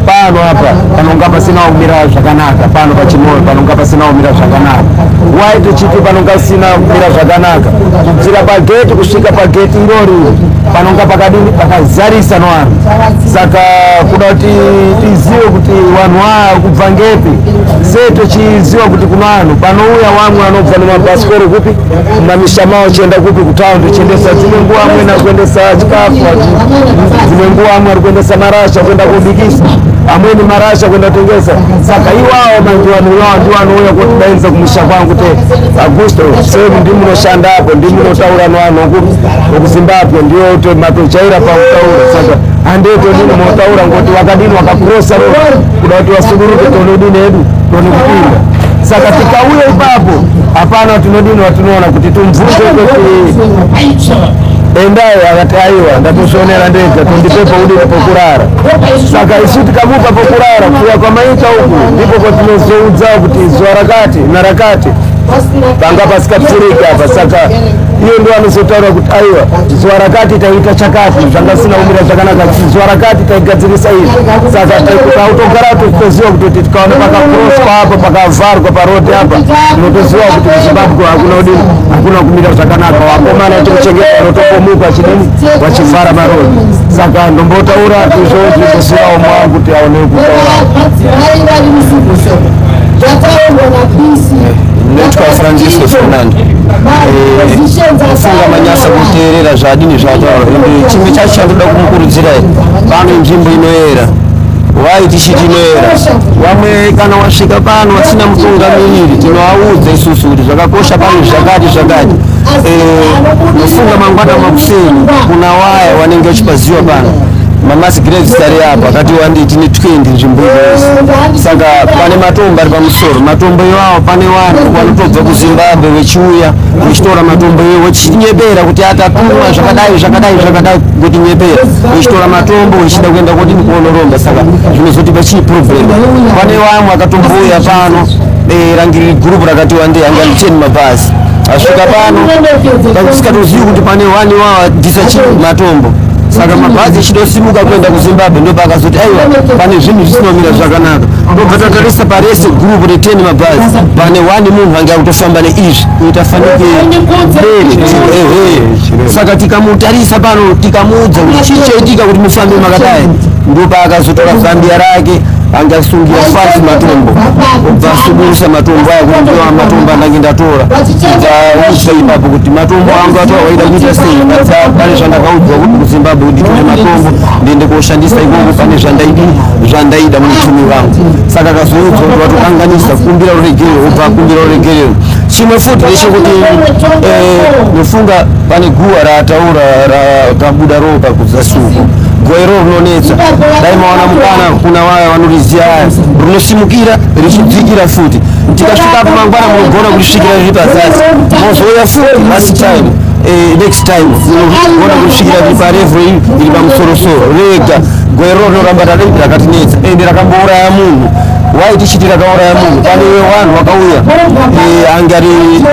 pano apa panonga pasina kumira zvakanaka pano pachimoyo panonga pasina kumira zvakanaka why tichiti panonga pasina kumira zvakanaka kubvira pageti kusvika pageti irori panonga pakadini pakazarisa nevanhu saka kuda kuti tizive kuti vanhu ava kubva ngepi sei tochiziva kuti kuna vanhu panouya vamwe vanobva nemabhasikoro kupi mamisha mavo chienda kupi kutaundi chiendesa dzimwe nguva amweni ari kuendesa chikafu dzimwe nguva amwe ari kuendesa marasha kuenda kubikisa amweni marasha kuenda kutengesa saka iwavo manje vanhu ivavo ndivanouya kotidainza kumusha kwangu kuti Augusto semu ndimunoshandapo ndimunotaura nevanhu okuZimbabwe ndiyo matojaira pakutaura saka handeto ndini motaura ngoti wakadini wakakurosa kuda kuti wasuduruke tonodini edu tone kupinda saka tikauya ipapo hapana tinodini watinoona kuti tumvunze kuti endai akati aiwa ndatozvionera ndega tondipepo udini pokurara saka isu tikamupa pokurara kuya kwamaita uku ndipo patinozoudza kuti zuva rakati narakati panga pasikapfuriki apa saka iye ndo anozotaura kuti aiwa zuva rakati taita chakati zvanga zvisina kumira zvakanaka zuva rakati taigadzirisa izvi saka tautogara toziva kuti tikaona pakakroswa apo pakavharwa parodi apa tinotoziva kuti kuZimbabwe hakuna udini hakuna kumira zvakanaka wakomana tikuchengeta anotombomuka chidini wachivhara marodi saka ndombotaura izvozvi zosirawo mwangu kuti aone kutaura Netwa Francisco Fernando kufunga manyasa kuteerera zvadini zvataura ende chimwe chacho chandoda kumukurudzira pano nzvimbo inoyera wai tichiti inoyera vamwe kana wasvika pano vasina mutungamiriri tinovaudza isusu kuti zvakakosha pano zvakati nofunga mangwana makuseni kuna waya wanenge vachipaziva pano mamasi graves tari apa akati wanditi ne 20 nzvimbo idzi saka pane matombo ari pamusoro matombo iwawo pane vanhu vanotobva kuZimbabwe vechiuya vechitora matombo iwo vechinyepera kuti atatumwa zvakadai kuti nyepera vechitora matombo vechida kuenda kodini kuonoromba saka zvinozotipa chii problem pane vamwe akatomboya pano rangiriri gurupu rakati wandei anga ndicheni mabhazi asvika pano tisikatozivi kuti pane wani wawo adhisa chii matombo saka mabhazi echidosimuka kuenda kuZimbabwe ndo pakazoti aiwa pane zvinhu zvisinomira zvakanaka ndobva tatarisa parese gurupu re10 mabhazi pane wani munhu ange akutofamba neizvi kuita fanike saka tikamutarisa pano tikamuudza kuti chii chaitika kuti mufambe makadai ndo paakazotora zambia rake angasungira fasi matombo obva asudurisa matombo aya kuti ndiwo matombo andange ndatora ndaudzwa ipapo kuti matombo angu atora waida kuita sei pane zvandakaudzwa kuti kuZimbabwe nditore matombo ndiende koshandisa ikoko pane zvandaida muupfumi vangu saka akazoudzwa kuti watokanganisa kumbira uregerero obva akumbira uregerero chimwe futi ndechekuti nofunga pane guwa rataura rakabuda ropa kudzasuko goero rinonetsa dai maona mukana kuna waya vanoriziya aya rinosimukira richidzikira futi tikasvikapo mangwana munogona kurisvikira riri pazasi mozoya futi last time next time munogona kurisvikira riri parevel iri pamusorosoro rega goero rinoramba rakatinetsa ende rakambouraya munhu wai tichiti rakauraya munhu pane vanhu vakauya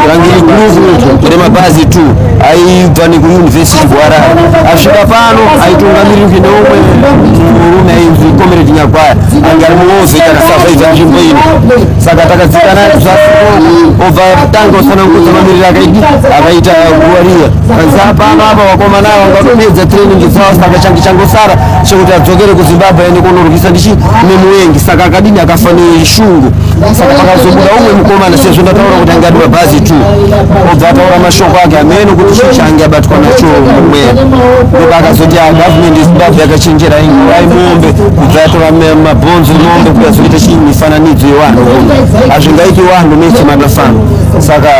rangiri gurupu remabhazi 2 aibva nekuyunivhesiti kuharare asvika pano aitungamirirwe neumwe murume ainzi comrade Nyakwaya anga ari muozo akasavhaivha nzvimbo ino saka takadzika naye kuzasuko obva tanga usanangudza mamiriri akaita guwariya kanzi apano apa vakomana ava vangatomedza training dzavo saka change changosara chekuti adzokere kuZimbabwe aende kunorwisa ndichi nemuengi saka akadini akafa neshungu saka pakazobuda umwe mukomana sezvo ndataura kuti anga adi mabhazi 2 obva ataura mashoko ake amene kuti chii change abatwa nacho mumweya ndoba akazoti gavhumendi yeZimbabwe yakachenjera ai mombe kubva yatora mabhonzo mombe kuti azoita chii mifananidzo yevanhu hazvingaiti vanhu mese manafano saka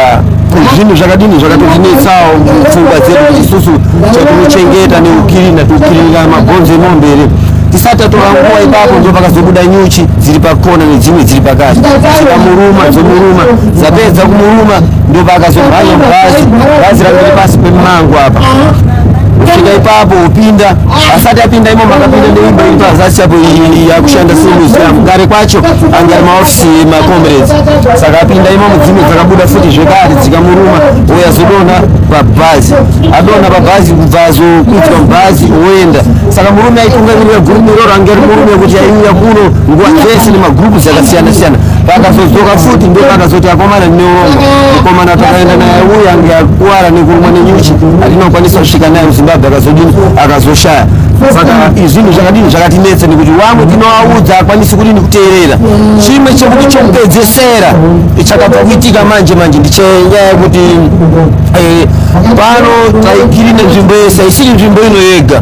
zvinhu zvakadini zvakatotinetsawo pfungwa dzedu isusu chekumuchengeta neukirina tiukirira mabhonzo emombere tisati tatora nguva ipapo ndo pakazobuda nyuchi dziri pakona nedzimwe dziri pakati dzikamuruma dzomuruma dzapedza kumuruma ndo pakazomhanya bhazi rangiri pasi pemumango apa kusvika ipapo upinda asati apinda imo makapinda neimba iri pazasi apo yakushanda semuseum kare kwacho anga ari maofisi emacomrades saka apinda imo mudzimwe dzakabuda futi zvekare dzikamuruma uya zodonha pabhazi adonha pabhazi kubva azokuitika mubhazi oenda saka murume aitungamirira gurupu iroro anga ari murume kuti aiuya kuno nguva dzese nemagrupu dzakasiyana siyana pakazodzoka futi ndo pakazoti akomana neurombo mukomana takaenda naye uya ange akuwara nekurumwa nenyuchi atinokwanisa kusvika naye muzimbabwe akazodini akazoshaya saka izvinhu zvakadini zvakatinetsa nekuti wamwe tinoaudza akwanisi kudini kuteerera chimwe chekuti chokupedzesera chakabva kuitika manje ndichenyaya yekuti pano taikirina nzvimbo yese isiri nzvimbo ino yega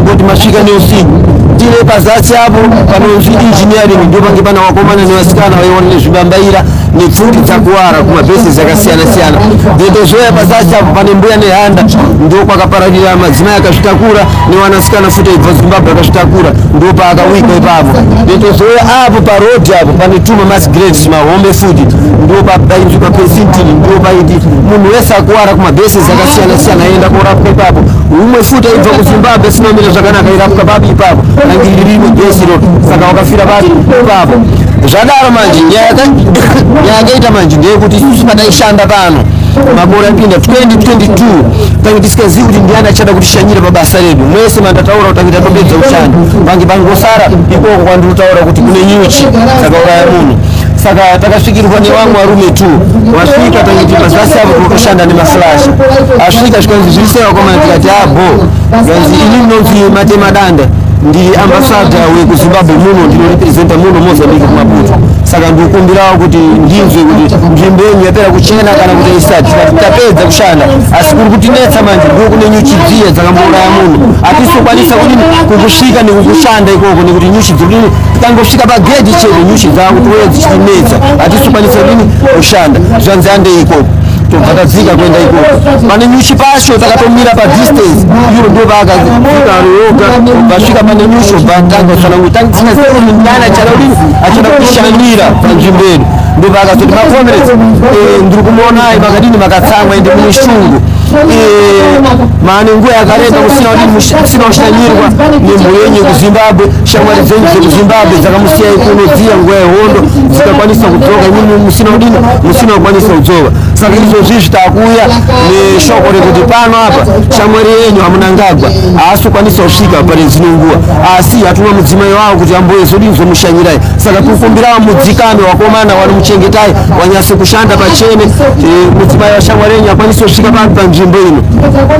kuti masvika neusiku tine pazasi apo panonzi engineering ndo pange pana wakomana nevasikana vaiona nezvibambaira nepfuti dzakuwara kumabhesisi akasiyana siyana ndendozoya pazasi apo pane mbuya nehanda ndo kwakapararira madzimai akazvitakura nevanasikana futi aibva Zimbabwe akazvitakura ndo paakawika ipapo ndendozoya apo parodhi apo pane tuma masgrades mahombe futi ndo painzwi papesintini ndo paiti munhu wese akuwara kumabhesisi akasiyana siyana aenda korapwa ipapo umwe futi aibva kuzimbabwe sinomira zvakanaka airapwa papi ipapo rangi ririmo bhesi roto saka wakafira papi ipapo zvadaro manje nyaya yakaita manje ndeyekuti isusu pataishanda pano makore apinda 2022 pange tisingazivi kuti ndiani achada kutishanyira pabasa redu mwese mandataura kuti angita topedza ushanda pange pangosara ikoko kwandinotaura kuti kune nyuchi dzakauraya munhu saka takasvikirwa nevamwe varume tu wasvika tangiti pazasi apo tinotoshanda nemaflash asvika zvikanzi zviriseva kwamana tikati abo kanzi ini munonzi matema danda ndiri ambasada wekuzimbabwe muno ndinorepresenta muno Mozambique kumaputo saka ndikukumbirawo kuti ndinzwe kuti nzvimbo yenyu yapera kuchena kana kuti isati tapedza kushanda asi kuri kutinetsa manje ndo kune nyuchi dziya dzakambouraya munhu hatisokwanisa kudini kukusvika nekukushanda ikoko nekuti nyuchi dzodini tikangosvika pagedhi chete nyuchi dzakutoya dzichitinetsa hatisokwanisa kudini kushanda zvanzi ande ikoko tobva tadzika kuenda ikoko pane nyuchi pacho takatomira padistance iro ndo paakadzika roga vasvika pane nyuchi obva tanga tsanangu tangisinazioni ndani achada kushandira panzvimbo yedu ndo paakazoti macomrades ndiri kumuonai makadini makatsamwa ende mune shungu maane nguva yakareba kusina kushanyirwa nemhuri yenyu kuzimbabwe shamwari dzenyu dzekuzimbabwe dzakamusiyai kuno dziya nguva yehondo dzikakwanisa kudzoka imini musina kudini musina kukwanisa kudzoka saka izvozvizvi takuuya neshoko rekuti pano apa shamwari yenyu hamunangagwa haasi kukwanisa kusvika pane dzino nguva asi hatuna mudzimai wavo kuti amboyezodini zomushanyirai saka tikukumbirawo mudzikame wakomana wanomuchengetai wanyase kushanda pachene mudzimai washamwari yenyu akwanise kusvika papi panzvimbo ino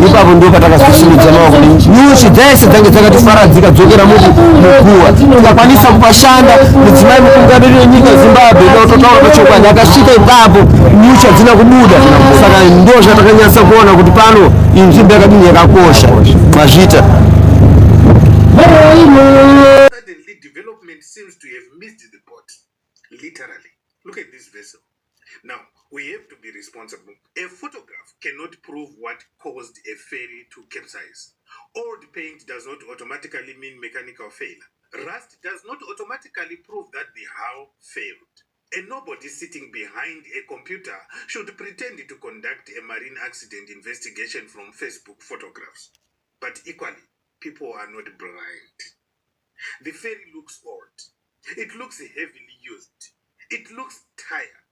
ipapo ndo patakazosimudza maoko nyuchi dzese dzange dzakatifaradzika dzokera muguva tikakwanisa kupashanda mudzimai mutungamiriri wenyika Zimbabwe inototaura pachokwadi akasvika ipapo nyuchi hadzina kubuda saka ndo zvatakanyasa kuona kuti pano inzvimbo yakadini yakakosha mazvita. Suddenly development seems to have missed the boat. Literally. Look at this vessel. Now, we have to be responsible. A photograph cannot prove what caused a ferry to capsize. Old paint does not automatically mean mechanical failure. Rust does not automatically prove that the hull failed. And nobody sitting behind a computer should pretend to conduct a marine accident investigation from Facebook photographs. But equally, people are not blind. The ferry looks old. It looks heavily used. It looks tired.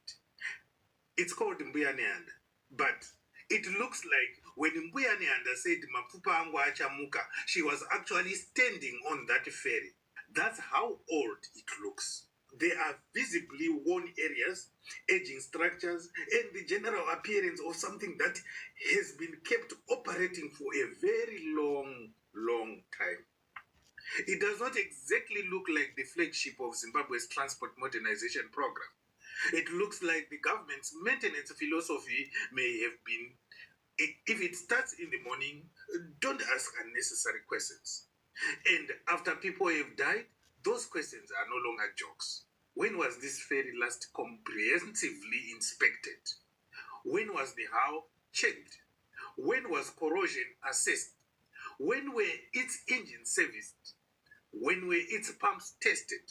It's called Mbuyanianda, but it looks like when Mbuyanianda said Mapupa angu achamuka, she was actually standing on that ferry. That's how old it looks. There are visibly worn areas, aging structures, and the general appearance of something that has been kept operating for a very long time. It does not exactly look like the flagship of Zimbabwe's transport modernization program. It looks like the government's maintenance philosophy may have been, if it starts in the morning, don't ask unnecessary questions. And after people have died, those questions are no longer jokes. When was this ferry last comprehensively inspected? When was the hull checked? When was corrosion assessed? When were its engines serviced? When were its pumps tested?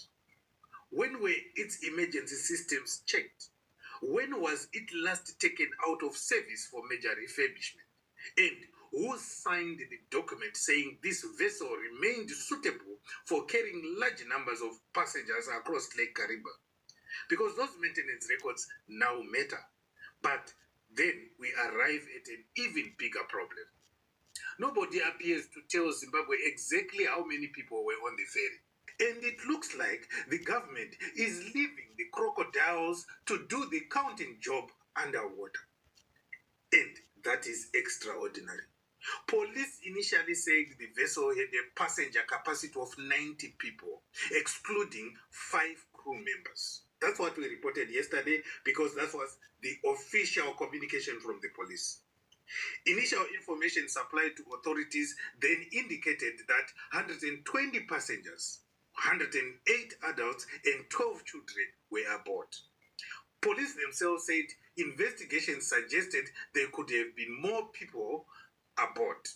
When were its emergency systems checked? When was it last taken out of service for major refurbishment? And who signed the document saying this vessel remained suitable for carrying large numbers of passengers across Lake Kariba? Because those maintenance records now matter. But then we arrive at an even bigger problem. Nobody appears to tell Zimbabwe exactly how many people were on the ferry. And it looks like the government is leaving the crocodiles to do the counting job underwater. And that is extraordinary. Police initially said the vessel had a passenger capacity of 90 people, excluding 5 crew members. That's what we reported yesterday because that was the official communication from the police. Initial information supplied to authorities then indicated that 120 passengers, 108 adults, and 12 children were aboard. Police themselves said investigations suggested there could have been more people aboard.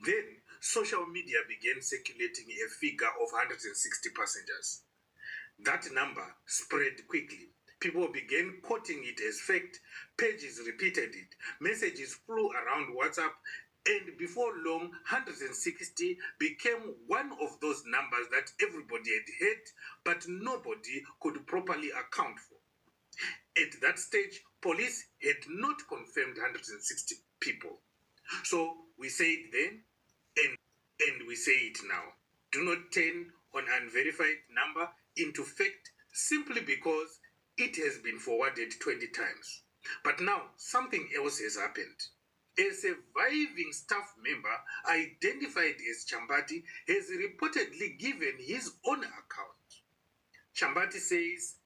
Then social media began circulating a figure of 160 passengers. That number spread quickly. People began quoting it as fact, pages repeated it, messages flew around WhatsApp, and before long, 160 became one of those numbers that everybody had heard, but nobody could properly account for. At that stage, police had not confirmed 160 people. So we say it then, and we say it now. Do not turn an unverified number into fact simply because it has been forwarded 20 times. But now, something else has happened. A surviving staff member, identified as Chambati, has reportedly given his own account. Chambati says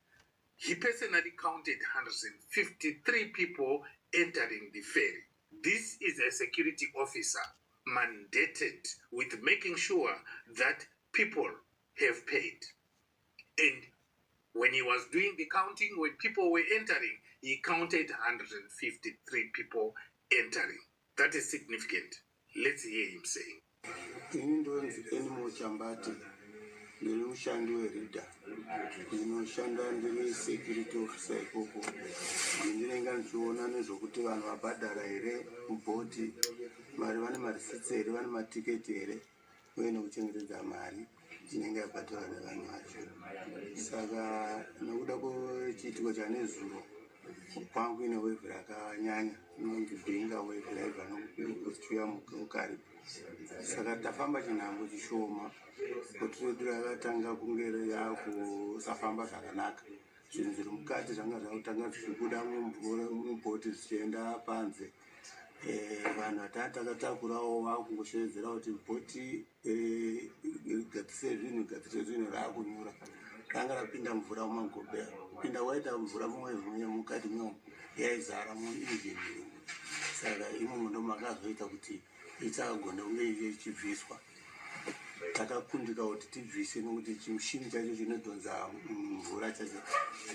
he personally counted 153 people entering the ferry. This is a security officer mandated with making sure that people have paid. And when he was doing the counting, when people were entering, he counted 153 people entering. That is significant. Let's hear him saying. Ndinoshanda werida ndinoshanda ndiri security officer ikoko ndinenge ndichiona nezvokuti vanhu vabhadhara here mubhoti mari vane marisitsi here vane matiketi here uye nekuchengetedza mari inenge yabhadharwa nevanhu vacho. Saka nokuda kwechiitiko chanezuro kwangu ine wevhi rakanyanya inonzi bhinga wevhi raibva nokuchiuya mukariba. Saka tafamba chinhambo chishoma bhoti redu rakatanga kunge yakusafamba zvakanaka. Zvinhu zviri mukati zvanga zvakutanga zvichibuda mubhoti zvichienda panze. Vanhu vatakatakurawo vakungosheedzera kuti bhoti gadzise zvinhu raakunyura ranga rapinda mvura mumagobhera. Kupinda waita mvura mukati imomo yaizara muinjini. Saka imomo ndo makazoita kuti itsagona kunge ichibviswa. Takakundika kuti tibvise nokuti chimushini chacho chinodhonza mvura chacho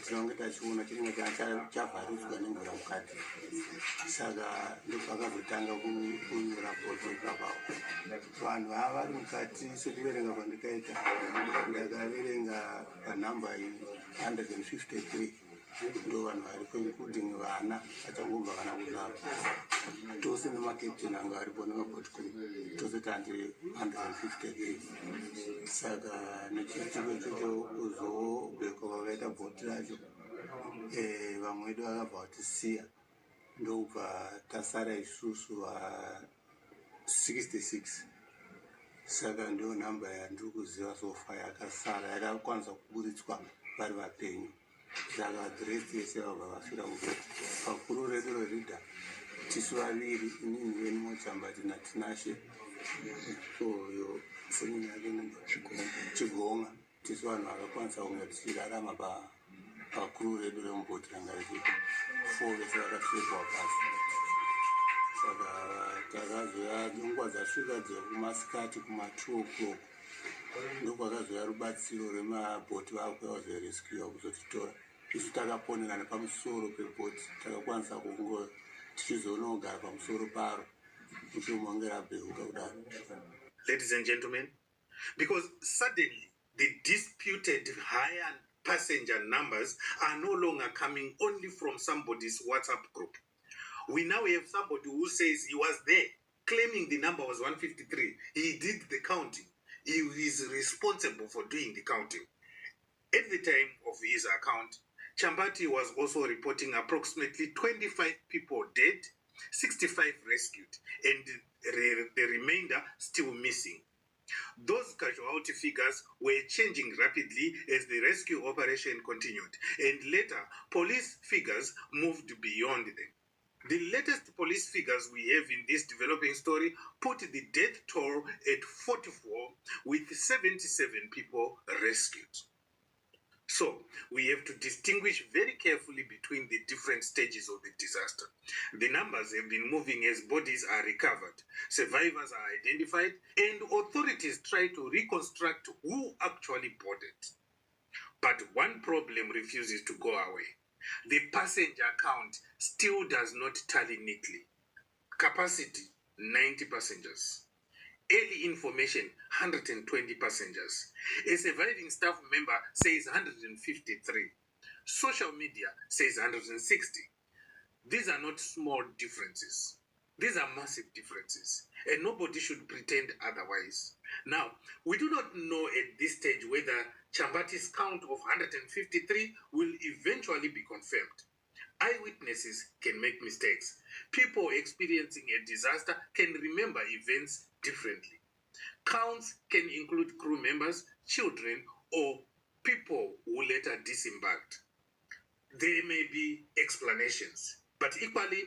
tinonge tachiona chinenge chavharidzwa nemvura mukati. Saka ndopakazotanga kunyura bhoti ipapapo. Vanhu ava vari mukati sekuverenga kwandikaita ndakaverenga panhamba iyi 153 ndo vanhu varipo including vana vachangobva kana kuzvarwa. Tose nemakapteni anga aripo nemabhoti crew tose tandiri 153. Saka nechiitiko ichocho kuzobhekwa kwakaita bhoti racho vamwe vedu vakabva kutisiya ndobva tasara isusu va66. Saka ndiyo nhamba yandiri kuziva sofa yakasara yakakwanisa kuburitswa vari vapenyu. Saka the yese vabva vafira mubhoti. Pakuru redu rerida tisu vaviri inini yeni Mochambati naTinashe oyo seni yake Chigonga. Tisu vanhu vakakwanisa kunge tichirarama pakuru redu remubhoti ranga richipo 4 vese vakapfekwa pasi. Saka takazoya nguva dzasvika dzekumasikati kuma2 o'clock ndokwakazoya rubatsiro rwemabhoti vakuyazorescue kuzotitora isu takaponerana pamusoro pebhoti takakwanisa kungo tichizonogara pamusoro paro muchimwange rabheruka kudaro. Ladies and gentlemen, because suddenly the disputed higher passenger numbers are no longer coming only from somebody's WhatsApp group. We now have somebody who says he was there, claiming the number was 153. He did the counting. He is responsible for doing the counting. At the time of his account, Chambati was also reporting approximately 25 people dead, 65 rescued, and the remainder still missing. Those casualty figures were changing rapidly as the rescue operation continued, and later police figures moved beyond them. The latest police figures we have in this developing story put the death toll at 44, with 77 people rescued. So, we have to distinguish very carefully between the different stages of the disaster. The numbers have been moving as bodies are recovered, survivors are identified, and authorities try to reconstruct who actually boarded. But one problem refuses to go away. The passenger count still does not tally neatly. Capacity, 90 passengers. Early information, 120 passengers. A surviving staff member says 153. Social media says 160. These are not small differences. These are massive differences, and nobody should pretend otherwise. Now, we do not know at this stage whether Chambati's count of 153 will eventually be confirmed. Eyewitnesses can make mistakes. People experiencing a disaster can remember events differently. Counts can include crew members, children, or people who later disembarked. There may be explanations, but equally,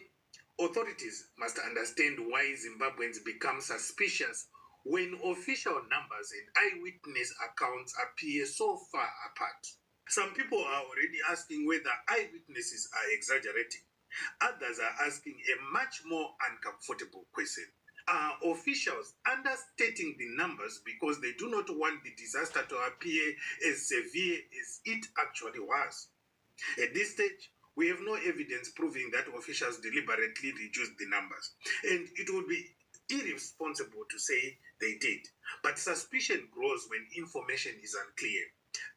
authorities must understand why Zimbabweans become suspicious when official numbers and eyewitness accounts appear so far apart. Some people are already asking whether eyewitnesses are exaggerating. Others are asking a much more uncomfortable question. Are officials understating the numbers because they do not want the disaster to appear as severe as it actually was? At this stage, we have no evidence proving that officials deliberately reduced the numbers, and it would be irresponsible to say they did. But suspicion grows when information is unclear.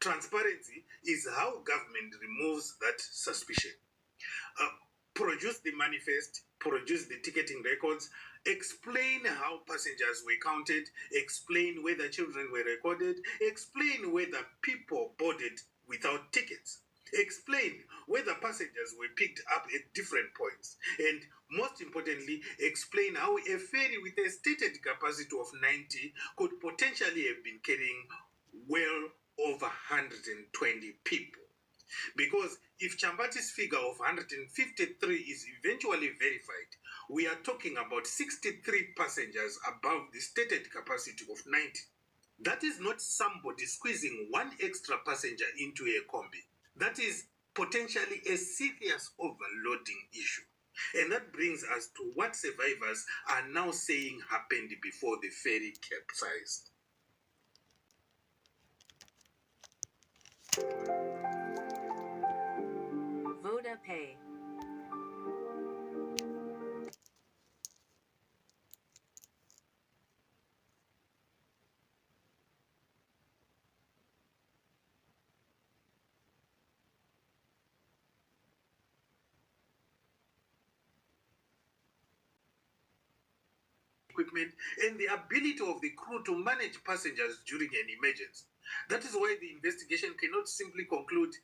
Transparency is how government removes that suspicion. Produce the manifest, produce the ticketing records, explain how passengers were counted, explain whether children were recorded, explain whether people boarded without tickets, explain whether passengers were picked up at different points, and most importantly, explain how a ferry with a stated capacity of 90 could potentially have been carrying well over 120 people. Because if Chambati's figure of 153 is eventually verified, we are talking about 63 passengers above the stated capacity of 90. That is not somebody squeezing one extra passenger into a combi. That is potentially a serious overloading issue. And that brings us to what survivors are now saying happened before the ferry capsized. VodaPay. Equipment and the ability of the crew to manage passengers during an emergency. That is why the investigation cannot simply conclude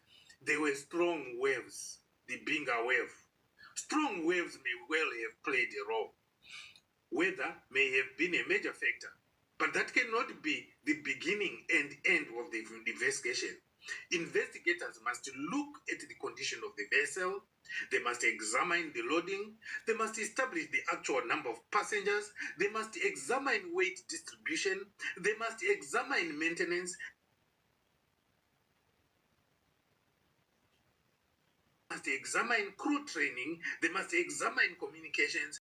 there were strong waves, the Binga wave. Strong waves may well have played a role. Weather may have been a major factor, but that cannot be the beginning and end of the investigation. Investigators must look at the condition of the vessel, they must examine the loading, they must establish the actual number of passengers, they must examine weight distribution, they must examine maintenance, they must examine crew training, they must examine communications,